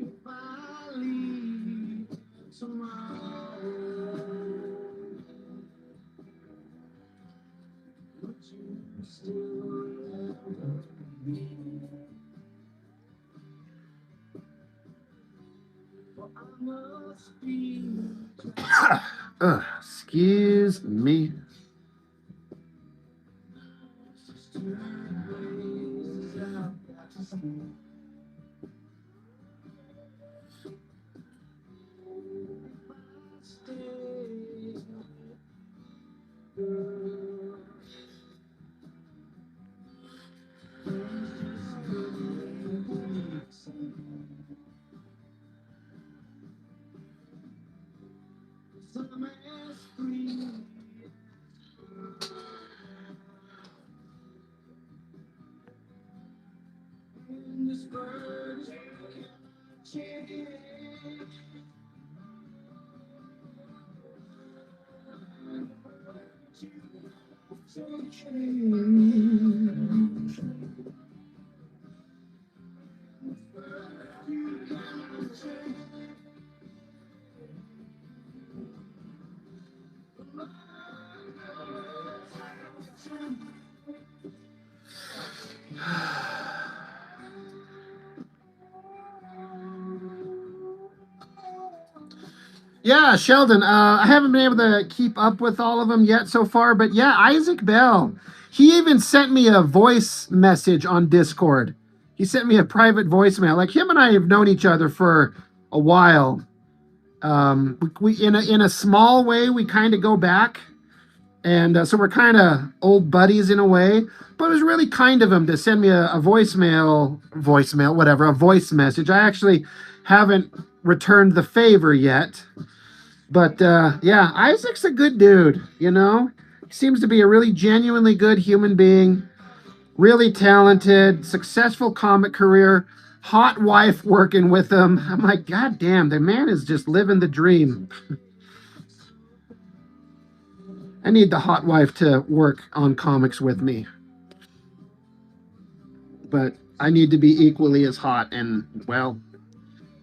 If I leave tomorrow, would you still love me? Well, I must be Excuse me. just two ways I've got to see. Stay, girl. Some ask free. In this bird change. Yeah, Sheldon. I haven't been able to keep up with all of them yet so far, but yeah, Isaac Bell. He even sent me a voice message on Discord. He sent me a private voicemail. Like him and I have known each other for a while. We in a small way we kind of go back, and so we're kind of old buddies in a way. But it was really kind of him to send me a voicemail, whatever, a voice message. I actually haven't returned the favor yet. But yeah, Isaac's a good dude, you know? He seems to be a really genuinely good human being, really talented, successful comic career, hot wife working with him. I'm like, God damn, the man is just living the dream. I need the hot wife to work on comics with me. But I need to be equally as hot, and well,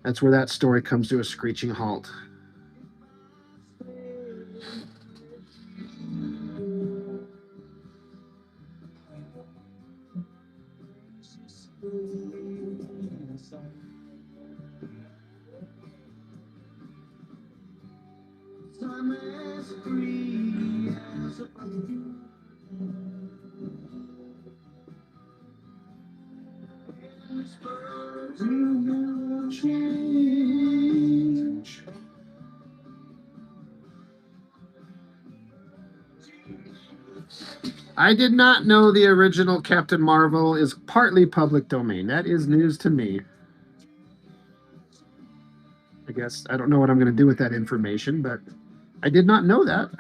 that's where that story comes to a screeching halt. I did not know the original Captain Marvel is partly public domain. That is news to me. I guess I don't know what I'm going to do with that information, but I did not know that.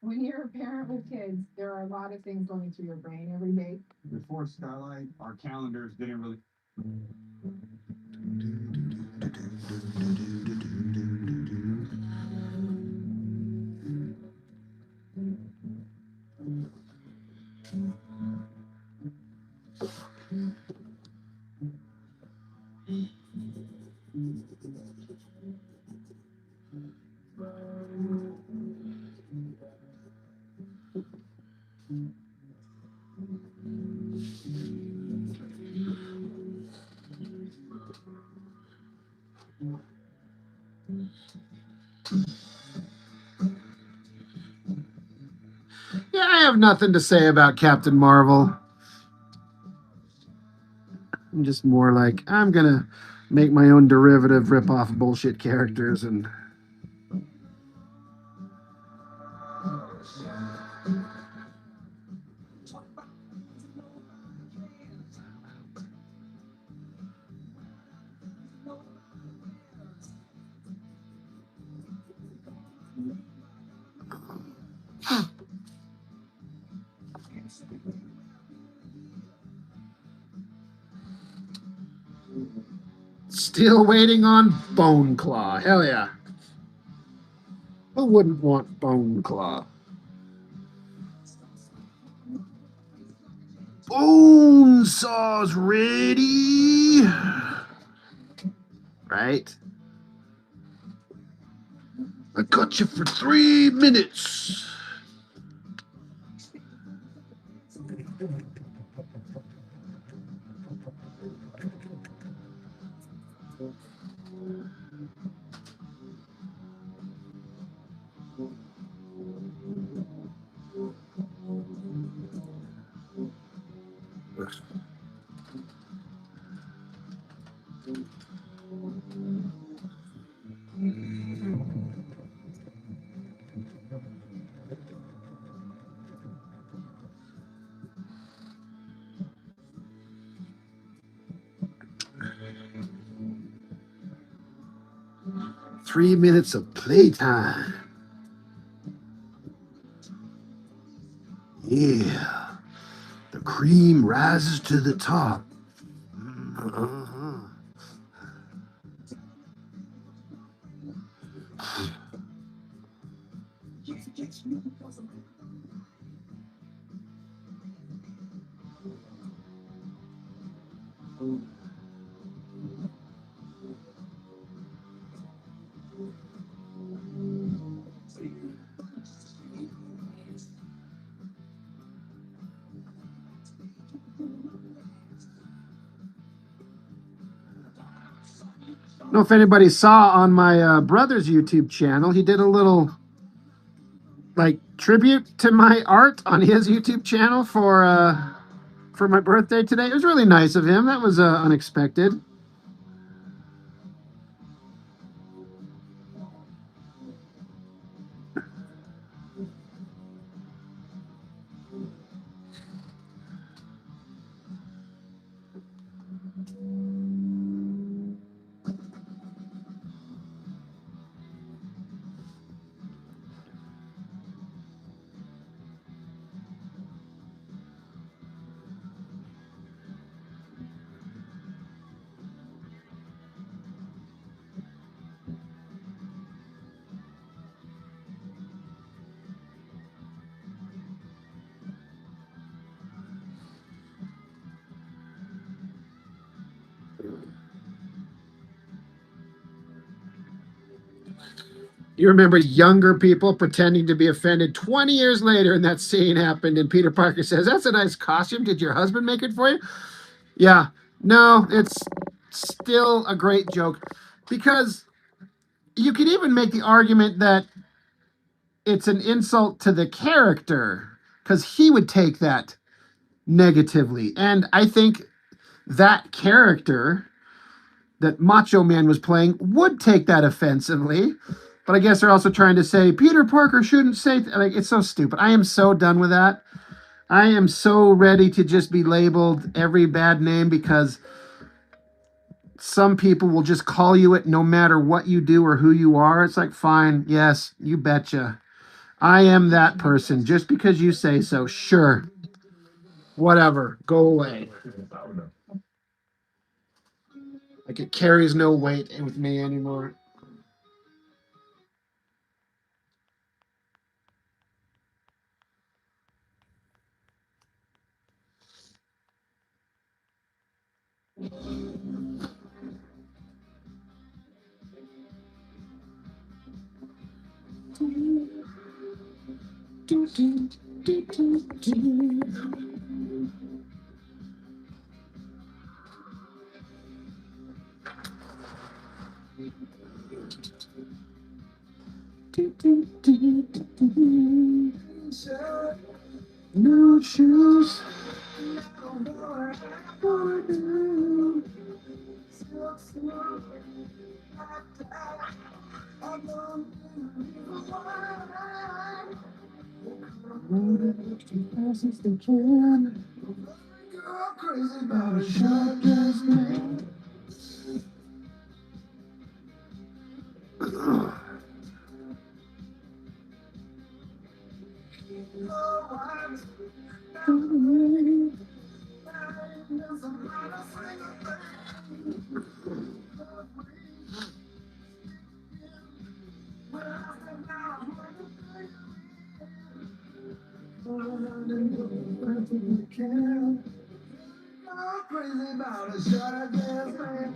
When you're a parent with kids, there are a lot of things going through your brain every day. Before Starlight, our calendars didn't really. Yeah, I have nothing to say about Captain Marvel. I'm just more like, I'm going to make my own derivative rip-off bullshit characters and Still waiting on Bone Claw. Hell yeah. Who wouldn't want Bone Claw? Bone Saw's ready. Right? I got you for 3 minutes. Three minutes of playtime. Yeah. The cream rises to the top. Uh-huh. I don't know if anybody saw on my brother's YouTube channel, he did a little like tribute to my art on his YouTube channel for my birthday today. It was really nice of him. That was unexpected. You remember younger people pretending to be offended 20 years later, and that scene happened, and Peter Parker says, "That's a nice costume. Did your husband make it for you?" Yeah. No, it's still a great joke because you could even make the argument that it's an insult to the character because he would take that negatively. And I think that character that Macho Man was playing would take that offensively. But I guess they're also trying to say Peter Parker shouldn't say like it's so stupid. I am so done with that. I am so ready to just be labeled every bad name because some people will just call you it no matter what you do or who you are. It's like, fine, yes, you betcha. I am that person. Just because you say so, sure. Whatever. Go away. Like it carries no weight with me anymore. No shoes. Crazy about a shot just man. Crazy about a shot of gas, man.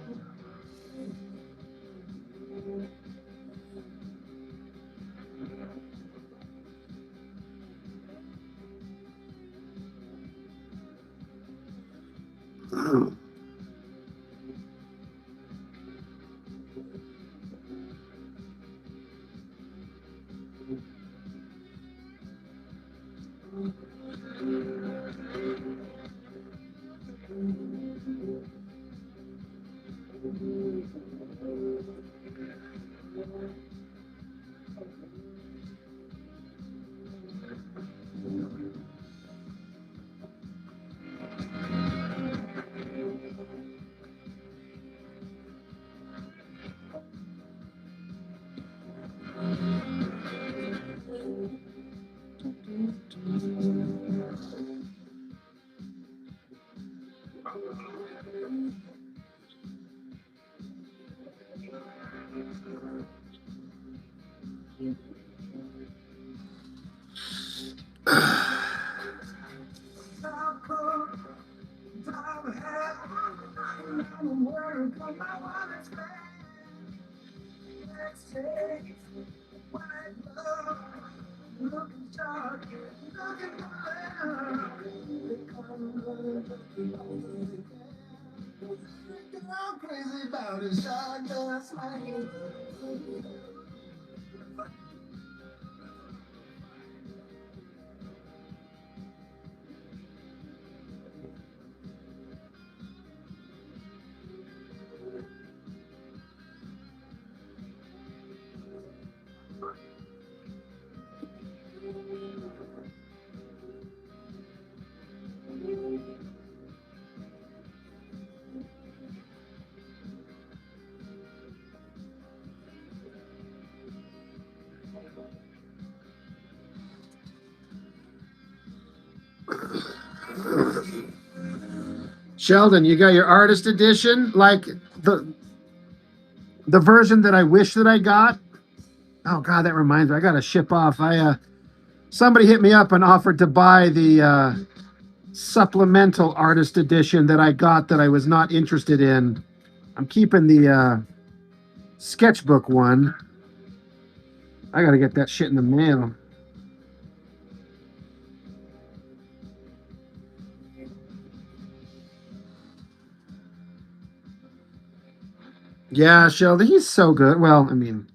Crazy about a shot of gas, man. Sheldon, you got your artist edition, like the the version that I wish that I got. Oh God, that reminds me, I got to ship off. Somebody hit me up and offered to buy the supplemental artist edition that I got that I was not interested in. I'm keeping the sketchbook one. I got to get that shit in the mail. Yeah, Sheldon, he's so good. Well, I mean,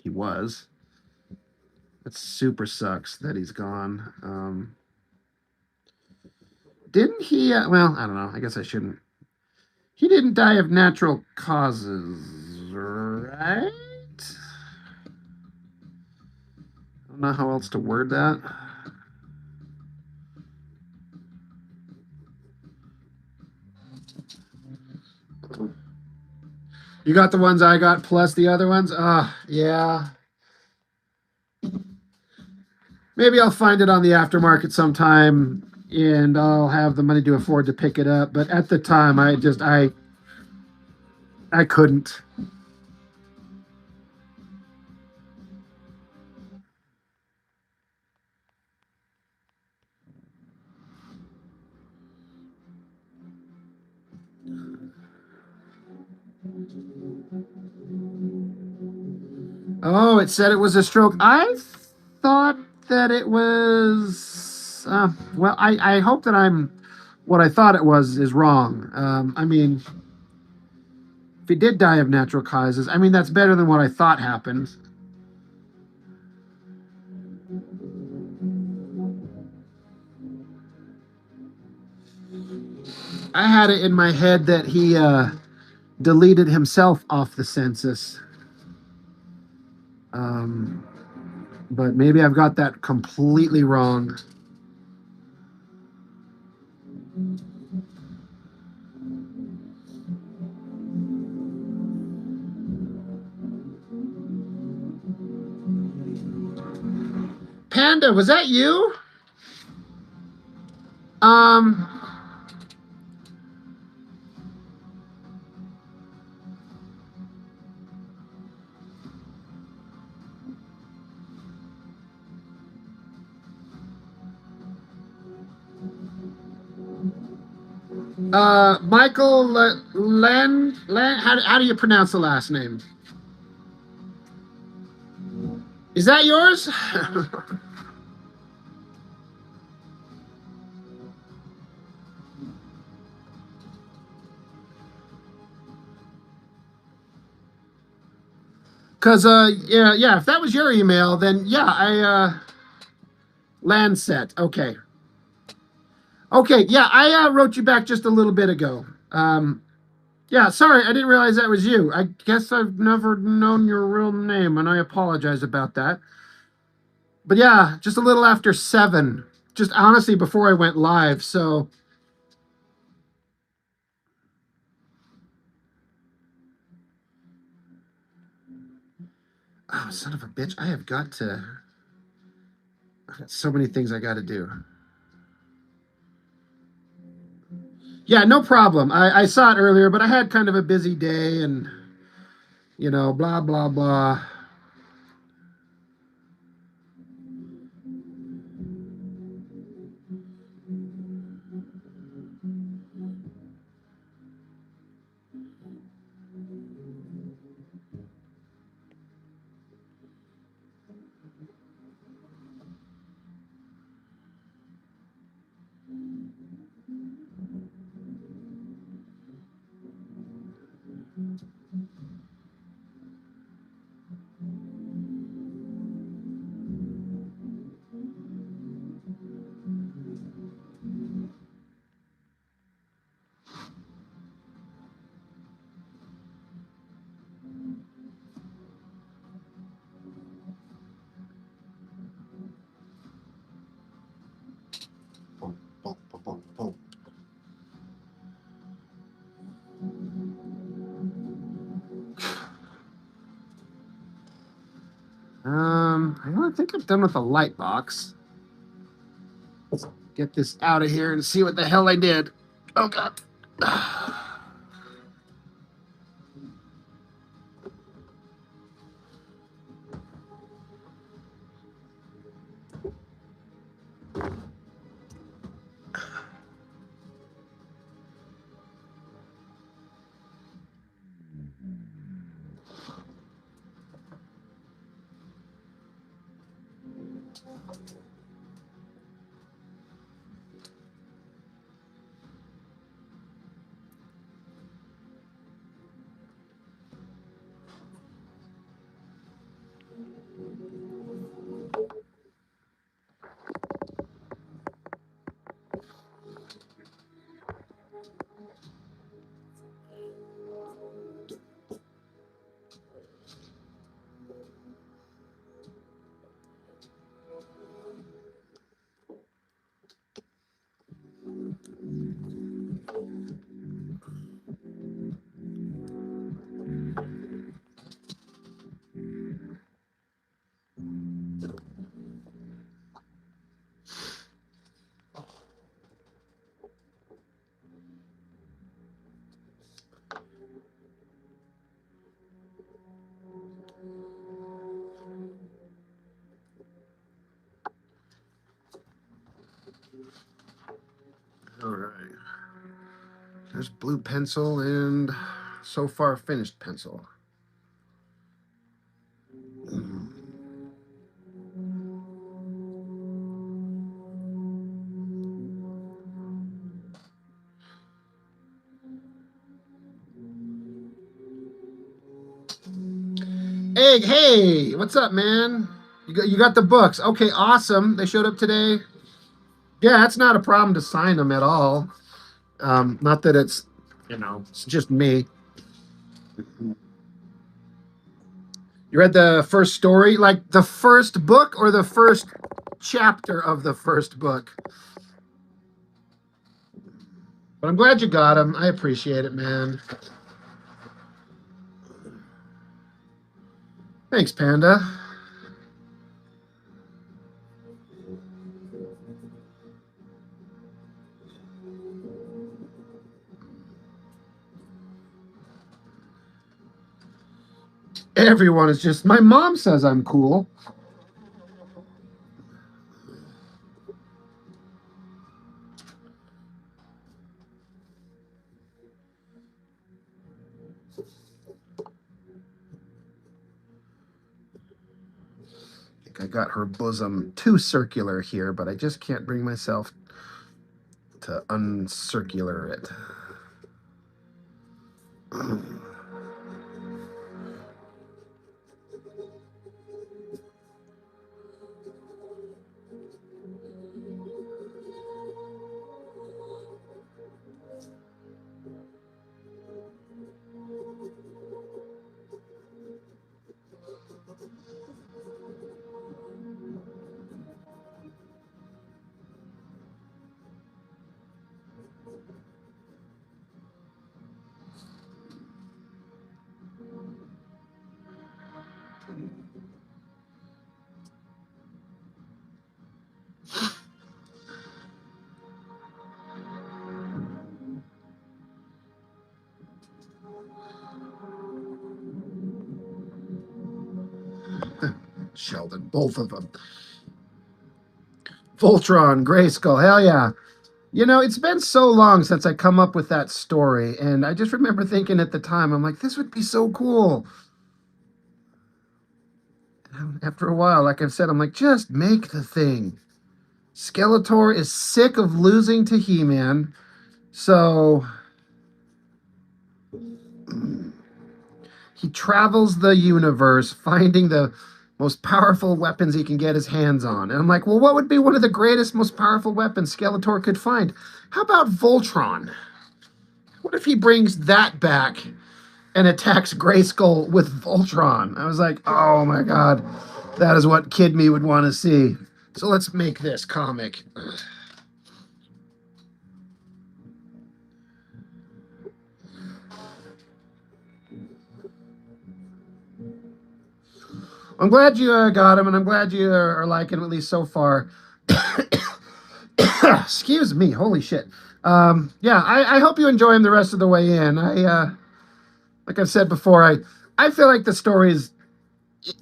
he was. It super sucks that he's gone. Didn't he? Well, I don't know. I guess I shouldn't. He didn't die of natural causes, right? I don't know how else to word that. You got the ones I got plus the other ones? Yeah. Maybe I'll find it on the aftermarket sometime and I'll have the money to afford to pick it up. But at the time, I couldn't. Oh, it said it was a stroke. I thought that it was. Well, I hope that I'm what I thought it was is wrong. I mean, if he did die of natural causes, I mean that's better than what I thought happened. I had it in my head that he deleted himself off the census. Um, but maybe I've got that completely wrong. Panda, was that you? Um, Michael Land. How do you pronounce the last name? Is that yours? Because yeah, if that was your email, then yeah, Landset. Okay, yeah, I wrote you back just a little bit ago. Yeah, sorry, I didn't realize that was you. I guess I've never known your real name, and I apologize about that. But yeah, just a little after 7, just honestly before I went live. So, oh, son of a bitch, I've got so many things I got to do. Yeah, no problem. I saw it earlier, but I had kind of a busy day and, blah, blah, blah. Boom, boom, boom, boom, boom. I don't think I'm done with the light box. Let's get this out of here and see what the hell I did. Oh, God. All right. There's blue pencil and so far finished pencil. Egg, hey, what's up, man? You got the books. Okay, awesome. They showed up today. Yeah, that's not a problem to sign them at all. Not that it's just me. You read the first story, like the first book or the first chapter of the first book? But I'm glad you got them. I appreciate it, man. Thanks, Panda. Everyone is just, my mom says I'm cool. I got her bosom too circular here, but I just can't bring myself to uncircular it. Sheldon, both of them. Voltron, Grayskull, hell yeah. You know, it's been so long since I come up with that story, and I just remember thinking at the time, I'm like, this would be so cool. After a while, like I've said, I'm like, just make the thing. Skeletor is sick of losing to He-Man, so he travels the universe finding the most powerful weapons he can get his hands on. And I'm like, well, what would be one of the greatest, most powerful weapons Skeletor could find? How about Voltron? What if he brings that back and attacks Grayskull with Voltron? I was like, oh my God, that is what Kid Me would want to see. So let's make this comic. I'm glad you got him, and I'm glad you are liking him, at least so far. Excuse me, holy shit. Yeah, I hope you enjoy him the rest of the way in. Like I've said before, I feel like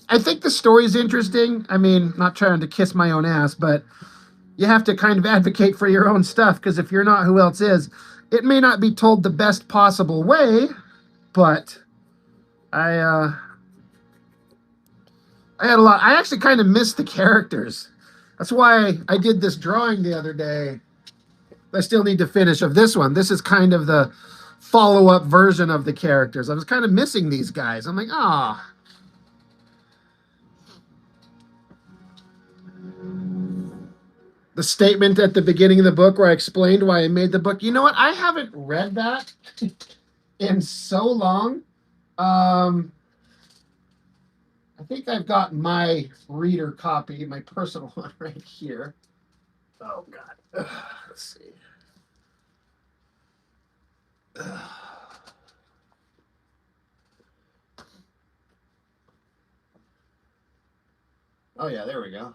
I think the story's interesting. I mean, not trying to kiss my own ass, but you have to kind of advocate for your own stuff, because if you're not, who else is? It may not be told the best possible way, but I had a lot. I actually kind of missed the characters. That's why I did this drawing the other day. I still need to finish of this one. This is kind of the follow-up version of the characters. I was kind of missing these guys. I'm like, ah. The statement at the beginning of the book where I explained why I made the book. You know what? I haven't read that in so long. I think I've got my reader copy, my personal one right here. Oh, God. Let's see. Oh, yeah, there we go.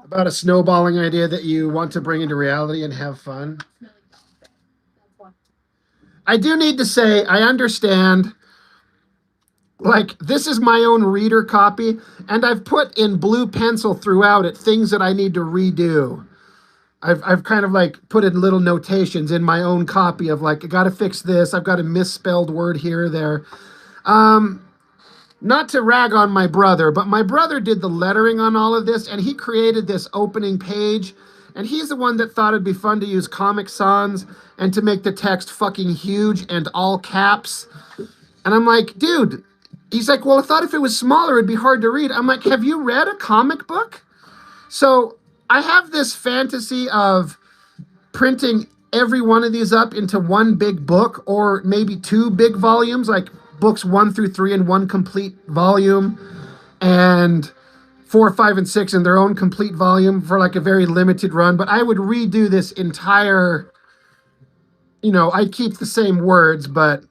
About a snowballing idea that you want to bring into reality and have fun. I do need to say, I understand, like, this is my own reader copy, and I've put in blue pencil throughout it things that I need to redo. I've kind of like put in little notations in my own copy of like, I got to fix this. I've got a misspelled word here or there. Not to rag on my brother, but my brother did the lettering on all of this, and he created this opening page, and he's the one that thought it'd be fun to use Comic Sans and to make the text fucking huge and all caps. And I'm like, dude, he's like, well, I thought if it was smaller, it'd be hard to read. I'm like, have you read a comic book? So I have this fantasy of printing every one of these up into one big book, or maybe two big volumes, like books 1 through 3 in one complete volume, and 4, 5, and 6 in their own complete volume for like a very limited run. But I would redo this entire, you know, I'd keep the same words, but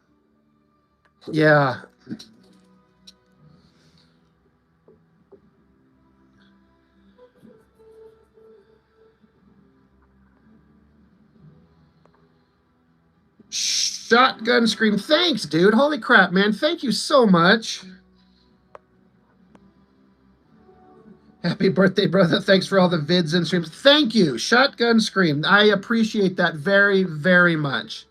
yeah. Shotgun Scream. Thanks, dude. Holy crap, man. Thank you so much. Happy birthday, brother. Thanks for all the vids and streams. Thank you, Shotgun Scream. I appreciate that very, very much.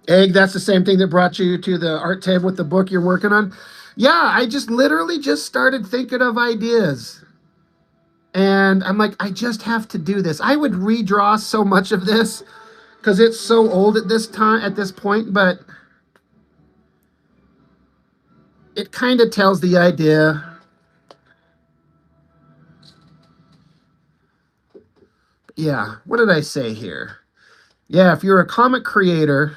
Egg, that's the same thing that brought you to the art table with the book you're working on. Yeah, I just literally just started thinking of ideas. And I'm like, I just have to do this. I would redraw so much of this because it's so old at this time, at this point, but it kind of tells the idea. Yeah, what did I say here? Yeah, if you're a comic creator,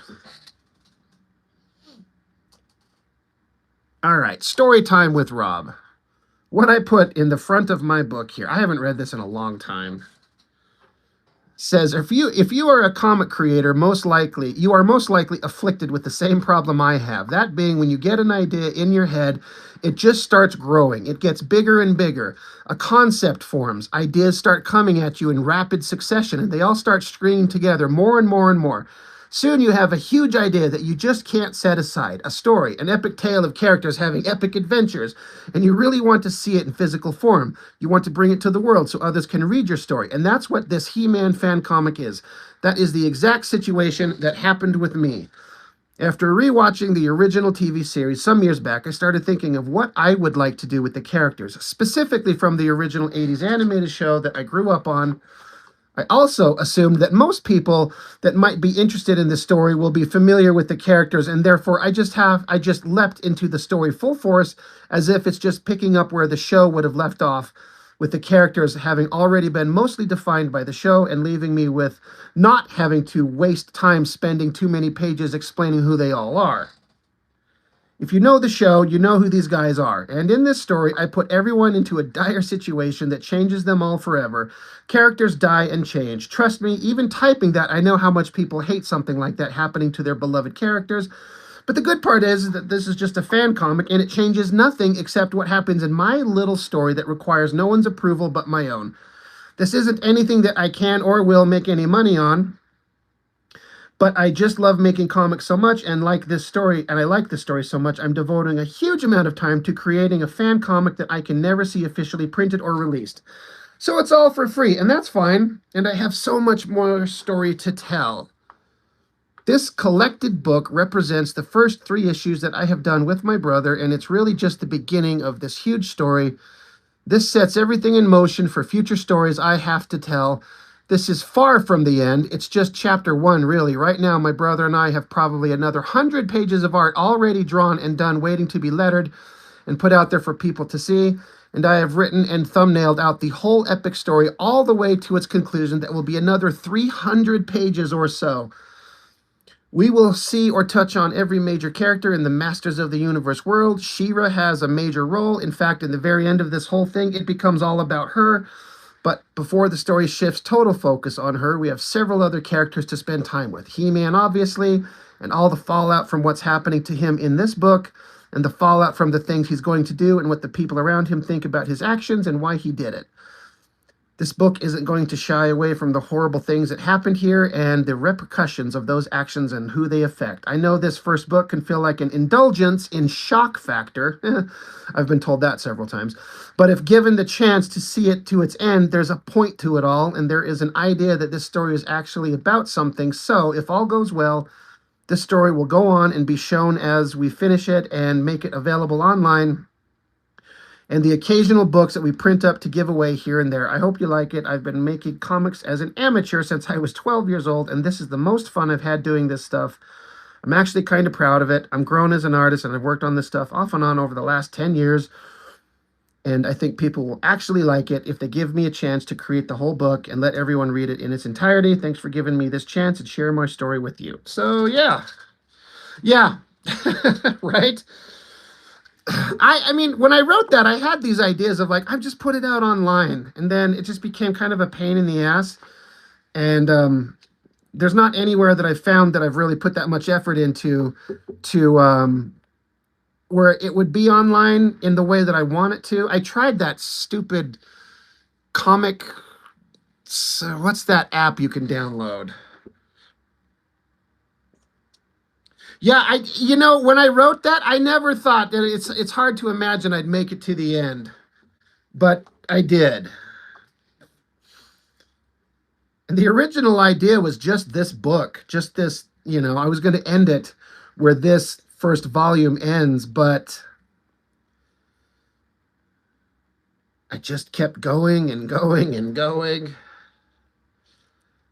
all right, story time with Rob. What I put in the front of my book here, I haven't read this in a long time, says if you are a comic creator, you are most likely afflicted with the same problem I have. That being, when you get an idea in your head, it just starts growing. It gets bigger and bigger. A concept forms. Ideas start coming at you in rapid succession, and they all start stringing together more and more and more. Soon you have a huge idea that you just can't set aside. A story, an epic tale of characters having epic adventures, and you really want to see it in physical form. You want to bring it to the world so others can read your story. And that's what this He-Man fan comic is. That is the exact situation that happened with me. After rewatching the original TV series some years back, I started thinking of what I would like to do with the characters, specifically from the original 80s animated show that I grew up on. I also assumed that most people that might be interested in the story will be familiar with the characters, and therefore I just leapt into the story full force, as if it's just picking up where the show would have left off, with the characters having already been mostly defined by the show and leaving me with not having to waste time spending too many pages explaining who they all are. If you know the show, you know who these guys are. And in this story, I put everyone into a dire situation that changes them all forever. Characters die and change. Trust me, even typing that, I know how much people hate something like that happening to their beloved characters. But the good part is that this is just a fan comic, and it changes nothing except what happens in my little story that requires no one's approval but my own. This isn't anything that I can or will make any money on. But I just love making comics so much, and I like this story so much, I'm devoting a huge amount of time to creating a fan comic that I can never see officially printed or released. So it's all for free, and that's fine, and I have so much more story to tell. This collected book represents the first 3 issues that I have done with my brother, and it's really just the beginning of this huge story. This sets everything in motion for future stories I have to tell. This is far from the end. It's just chapter 1, really. Right now, my brother and I have probably another 100 pages of art already drawn and done, waiting to be lettered and put out there for people to see. And I have written and thumbnailed out the whole epic story all the way to its conclusion. That will be another 300 pages or so. We will see or touch on every major character in the Masters of the Universe world. She-Ra has a major role. In fact, in the very end of this whole thing, it becomes all about her. But before the story shifts total focus on her, we have several other characters to spend time with. He-Man, obviously, and all the fallout from what's happening to him in this book, and the fallout from the things he's going to do, and what the people around him think about his actions and why he did it. This book isn't going to shy away from the horrible things that happened here and the repercussions of those actions and who they affect. I know this first book can feel like an indulgence in shock factor. I've been told that several times. But if given the chance to see it to its end, there's a point to it all, and there is an idea that this story is actually about something. So, if all goes well, this story will go on and be shown as we finish it and make it available online, and the occasional books that we print up to give away here and there. I hope you like it. I've been making comics as an amateur since I was 12 years old, and this is the most fun I've had doing this stuff. I'm actually kind of proud of it. I'm grown as an artist, and I've worked on this stuff off and on over the last 10 years, and I think people will actually like it if they give me a chance to create the whole book and let everyone read it in its entirety. Thanks for giving me this chance and share my story with you. So, yeah. Yeah. Right? I mean, when I wrote that, I had these ideas of like, I've just put it out online, and then it just became kind of a pain in the ass. And there's not anywhere that I've found that I've really put that much effort into to where it would be online in the way that I want it to. I tried that stupid comic. So what's that app you can download? Yeah, when I wrote that, I never thought that it's hard to imagine I'd make it to the end, but I did. And the original idea was just this book, just this I was going to end it where this first volume ends, but I just kept going and going and going.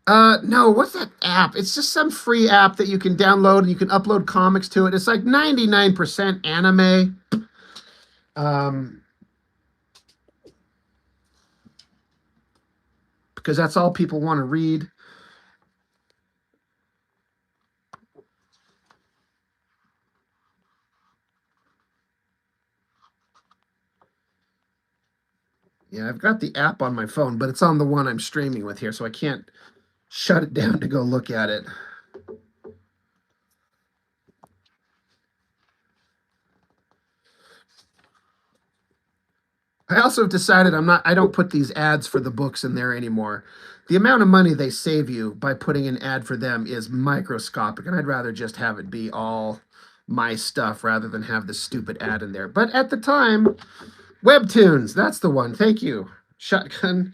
No, what's that app? It's just some free app that you can download and you can upload comics to it. It's like 99% anime. Because that's all people want to read. Yeah, I've got the app on my phone, but it's on the one I'm streaming with here, so I can't shut it down to go look at it. I also have decided I don't put these ads for the books in there anymore. The amount of money they save you by putting an ad for them is microscopic, and I'd rather just have it be all my stuff rather than have the stupid ad in there. But at the time, Webtoons, that's the one. Thank you. Shotgun.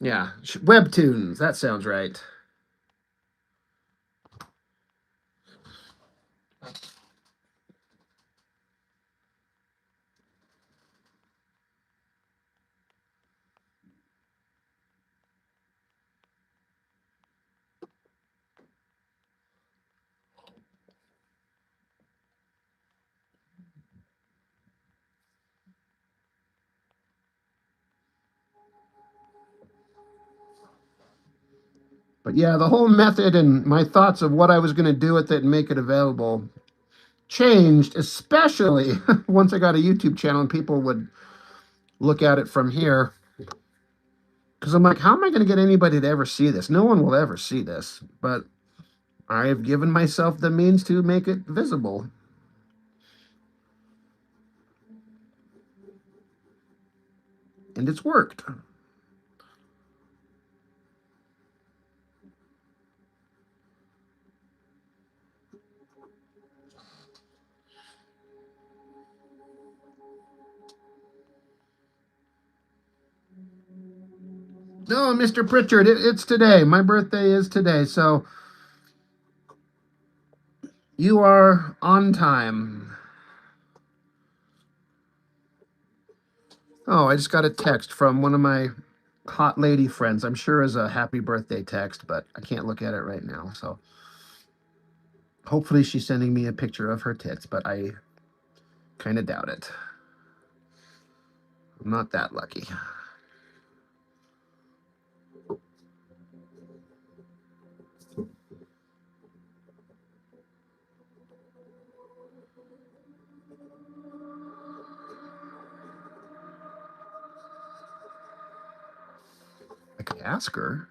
Yeah, Webtoons, that sounds right. But yeah, the whole method and my thoughts of what I was going to do with it and make it available changed, especially once I got a YouTube channel and people would look at it from here. Because I'm like, how am I going to get anybody to ever see this? No one will ever see this. But I have given myself the means to make it visible. And it's worked. No, Mr. Pritchard, it's today. My birthday is today. So you are on time. Oh, I just got a text from one of my hot lady friends. I'm sure is a happy birthday text, but I can't look at it right now. So hopefully she's sending me a picture of her tits, but I kind of doubt it. I'm not that lucky. I could ask her.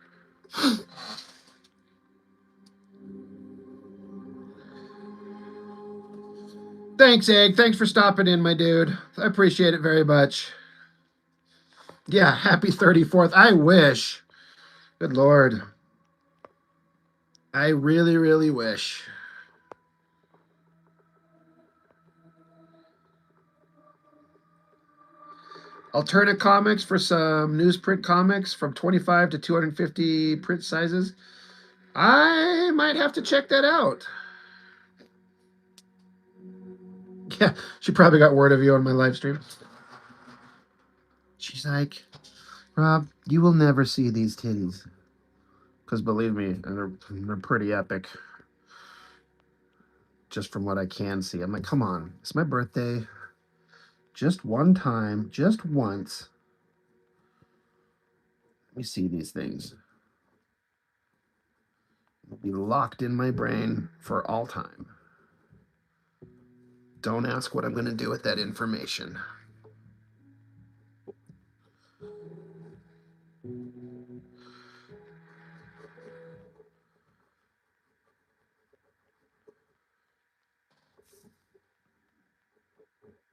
Thanks, Egg. Thanks for stopping in, my dude. I appreciate it very much. Yeah, happy 34th. I wish. Good Lord. I really, really wish. Alternate comics for some newsprint comics from 25 to 250 print sizes. I might have to check that out. Yeah, she probably got word of you on my live stream. She's like, Rob, you will never see these titties. Because believe me, they're pretty epic. Just from what I can see. I'm like, come on, it's my birthday. Just one time, just once. Let me see these things. It'll be locked in my brain for all time. Don't ask what I'm going to do with that information.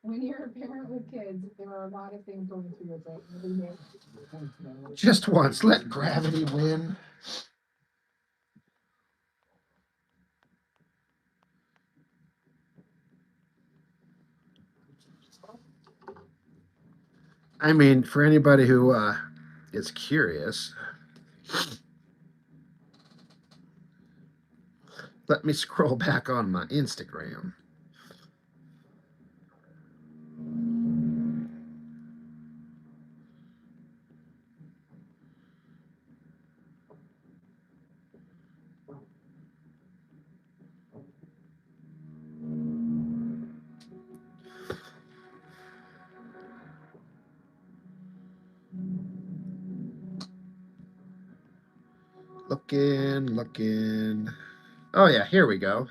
When you're a parent with kids, there are a lot of things going through your brain every day. Just once. Let gravity win. I mean, for anybody who is curious, Let me scroll back on my Instagram. Looking. Oh, yeah, here we go.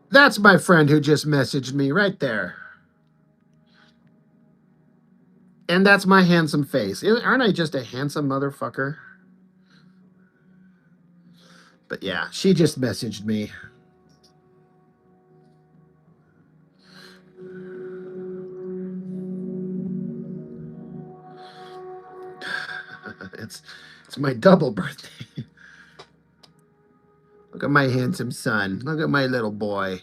That's my friend who just messaged me right there. And that's my handsome face. Aren't I just a handsome motherfucker? But yeah, she just messaged me. It's my double birthday. Look at my handsome son. Look at my little boy.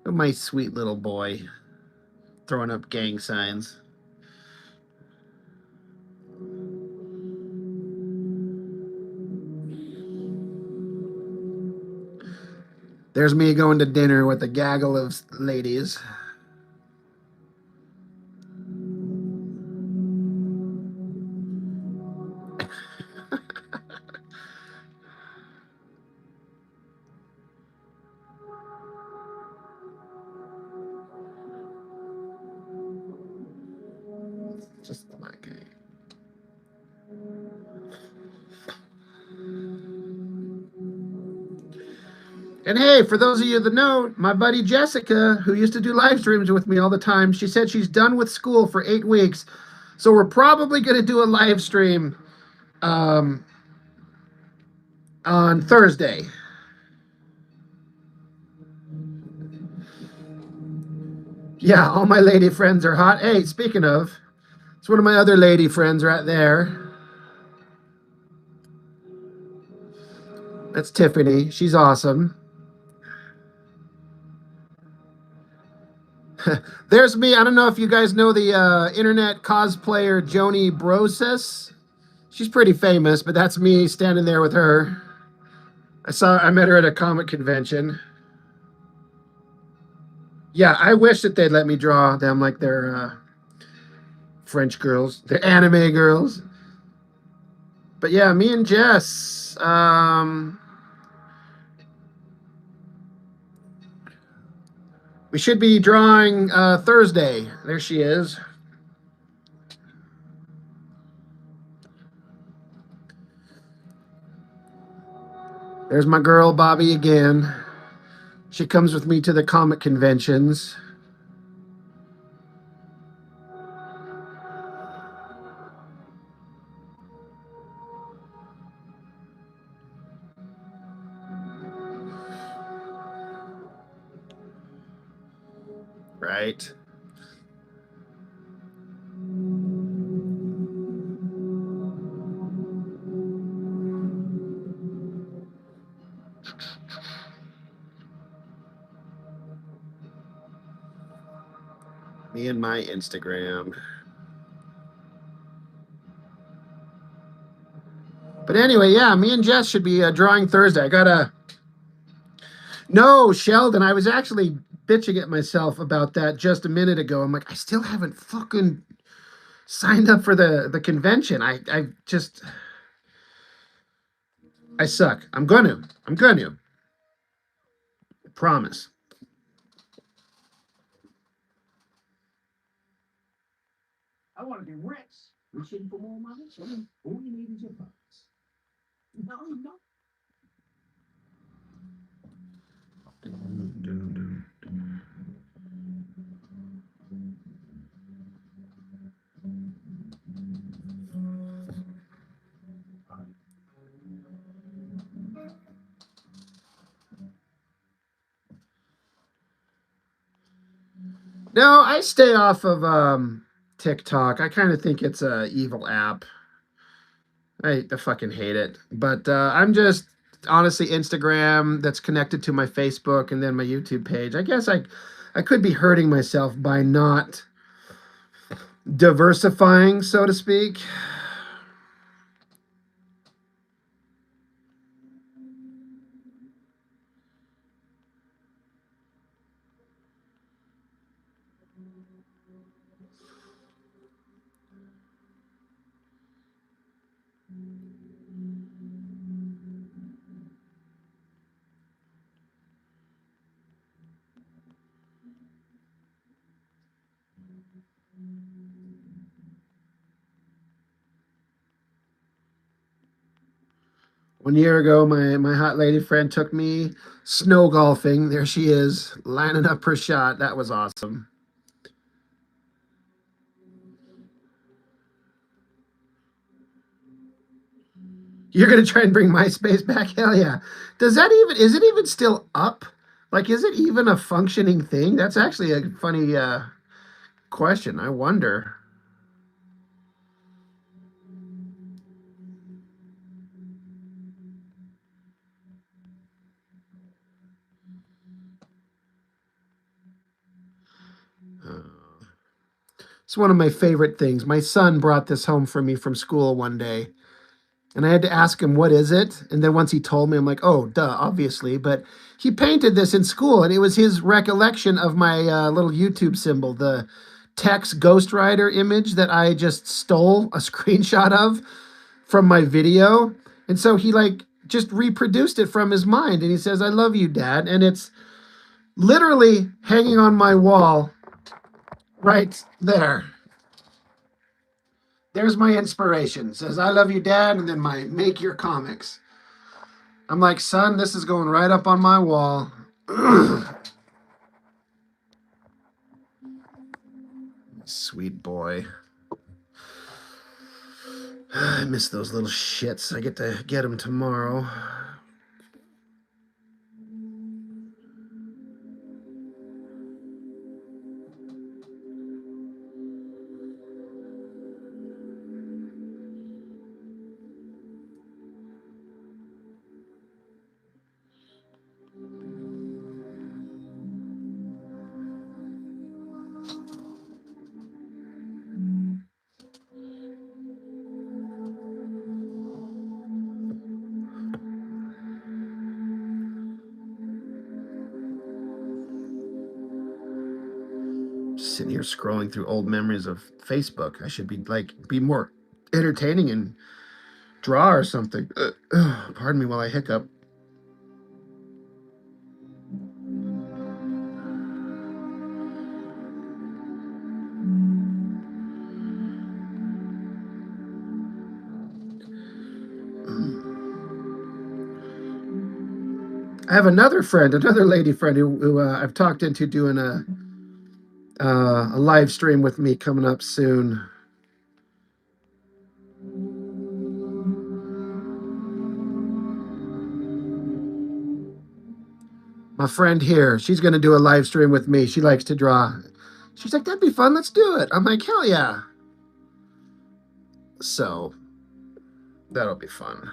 Look at my sweet little boy. Throwing up gang signs. There's me going to dinner with a gaggle of ladies. Just like a... And hey, for those of you that know, my buddy Jessica, who used to do live streams with me all the time, she said she's done with school for 8 weeks. So we're probably going to do a live stream on Thursday. Yeah, all my lady friends are hot. Hey, speaking of, it's one of my other lady friends right there. That's Tiffany. She's awesome. There's me. I don't know if you guys know the internet cosplayer Joni Broses. She's pretty famous, but that's me standing there with her. I met her at a comic convention. Yeah, I wish that they'd let me draw them like they're French girls. They're anime girls. But yeah, me and Jess. We should be drawing Thursday. There she is. There's my girl, Bobby, again. She comes with me to the comic conventions. Right. Me and my Instagram. But anyway, yeah, me and Jess should be drawing Thursday. I gotta. No, Sheldon, I was actually bitching at myself about that just a minute ago. I'm like, I still haven't fucking signed up for the convention. I just. I suck. I'm gonna. I promise. I want to be rich. Reaching for more money, so all you need is your funds. No, no. No, I stay off of TikTok. I kind of think it's a evil app. I fucking hate it. But I'm just honestly Instagram that's connected to my Facebook and then my YouTube page. I guess I could be hurting myself by not diversifying, so to speak. One year ago, my hot lady friend took me snow golfing. There she is, lining up her shot. That was awesome. You're gonna try and bring MySpace back? Hell yeah! Does that even is it even still up? Like, is it even a functioning thing? That's actually a funny question. I wonder. Uh, it's one of my favorite things. My son brought this home for me from school one day, and I had to ask him, what is it? And then once he told me, I'm like, oh, duh, obviously. But he painted this in school, and it was his recollection of my little YouTube symbol, the Tex Ghost Rider image that I just stole a screenshot of from my video. And so he like just reproduced it from his mind. And he says, I love you, Dad. And it's literally hanging on my wall right there. There's my inspiration. It says, I love you, Dad. And then my make your comics. I'm like, son, this is going right up on my wall. Sweet boy. I miss those little shits. I get to get them tomorrow. Just sitting here scrolling through old memories of Facebook. I should be more entertaining and draw or something. Pardon me while I hiccup. I have another friend, another lady friend who I've talked into doing a live stream with me coming up soon. My friend here, she's going to do a live stream with me. She likes to draw. She's like, that'd be fun. Let's do it. I'm like, hell yeah. So that'll be fun.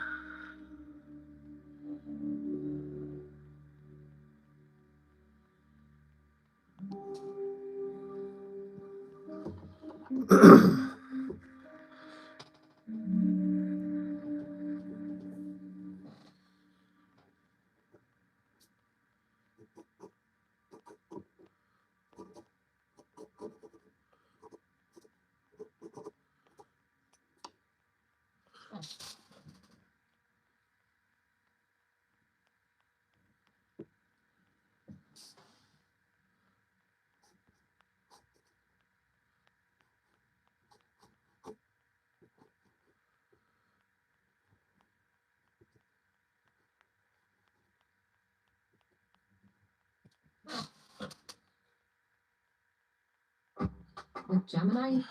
Gemini.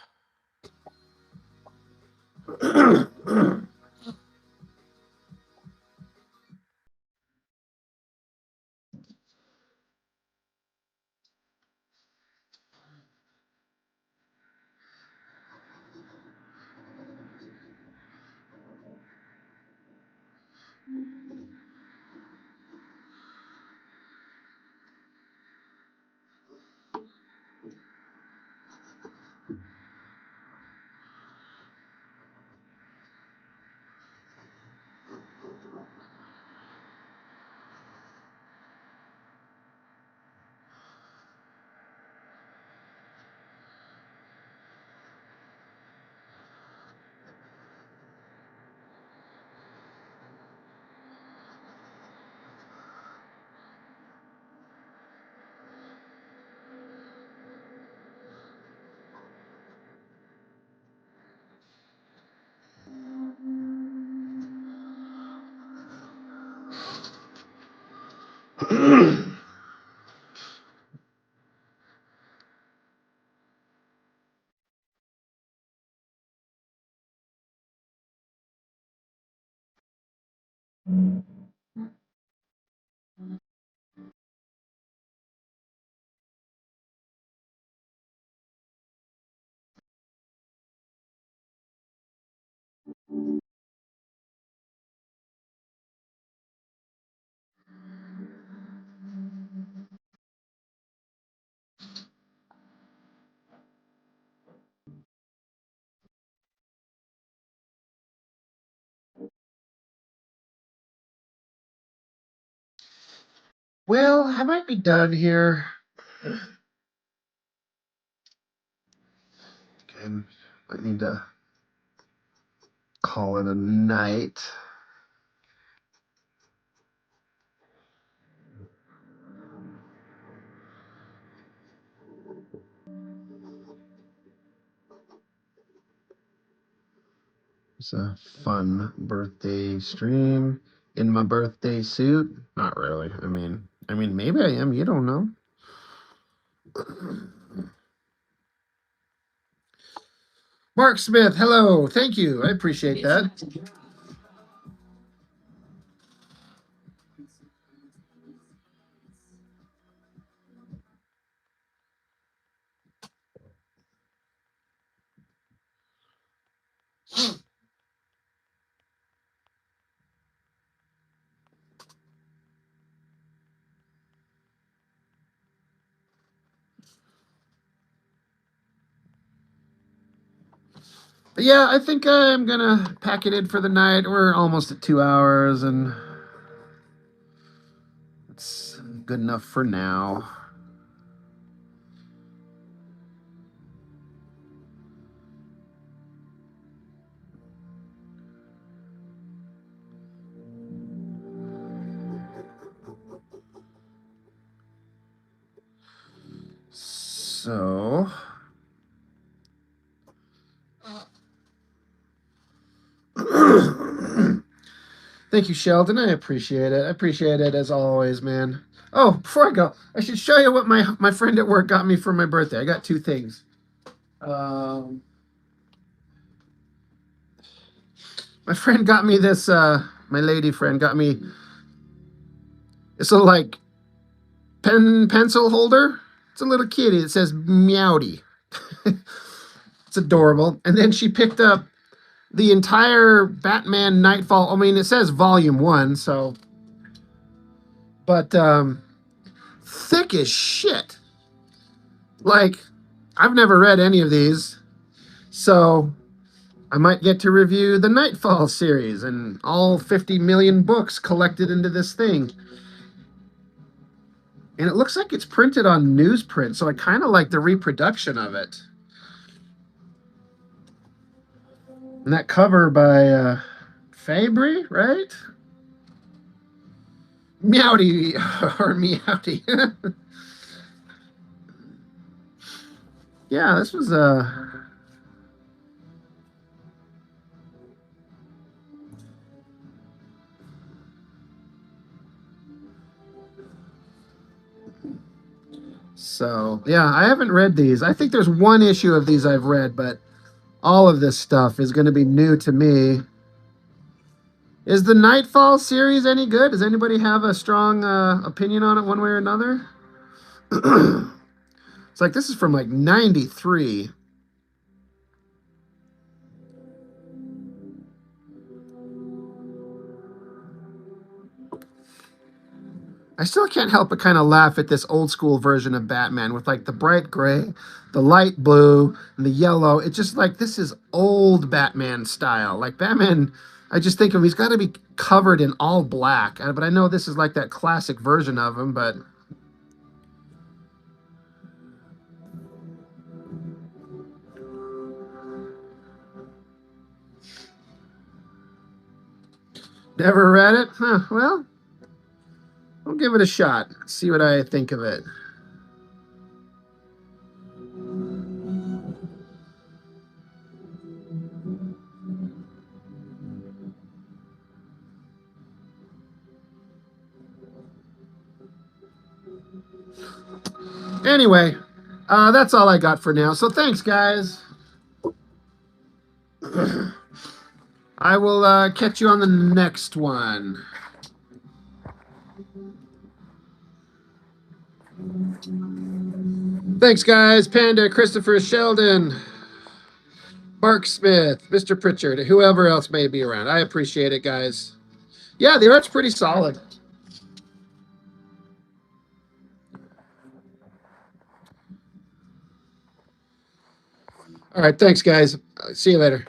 Well, I might be done here. Okay, I need to call it a night. It's a fun birthday stream in my birthday suit. Not really. I mean, maybe I am. You don't know. Mark Smith, hello. Thank you. I appreciate that. But yeah, I think I'm gonna pack it in for the night. We're almost at 2 hours, and it's good enough for now. So, thank you, Sheldon. I appreciate it. I appreciate it as always, man. Oh, before I go, I should show you what my friend at work got me for my birthday. I got two things. Um, my friend got me this. My lady friend got me this little like pencil holder. It's a little kitty. It says Meowdy. It's adorable. And then she picked up the entire Batman Nightfall. I mean, it says Volume One, so, but thick as shit. Like, I've never read any of these, so I might get to review the Nightfall series and all 50 million books collected into this thing. And it looks like it's printed on newsprint, so I kind of like the reproduction of it. And that cover by Fabry, right? Meowdy or Meowdy. Yeah, this was so yeah, I haven't read these. I think there's one issue of these I've read, but all of this stuff is going to be new to me. Is the Nightfall series any good? Does anybody have a strong opinion on it one way or another? It's like this is from like 93. I still can't help but kind of laugh at this old school version of Batman with like the bright gray, the light blue, and the yellow. It's just like this is old Batman style. Like Batman, I just think of he's got to be covered in all black. But I know this is like that classic version of him, but never read it. Huh, well, I'll give it a shot. See what I think of it. Anyway, that's all I got for now. So thanks, guys. I will catch you on the next one. Thanks, guys. Panda, Christopher, Sheldon, Mark Smith, Mr. Pritchard, whoever else may be around. I appreciate it, guys. Yeah, the art's pretty solid. All right, thanks, guys. See you later.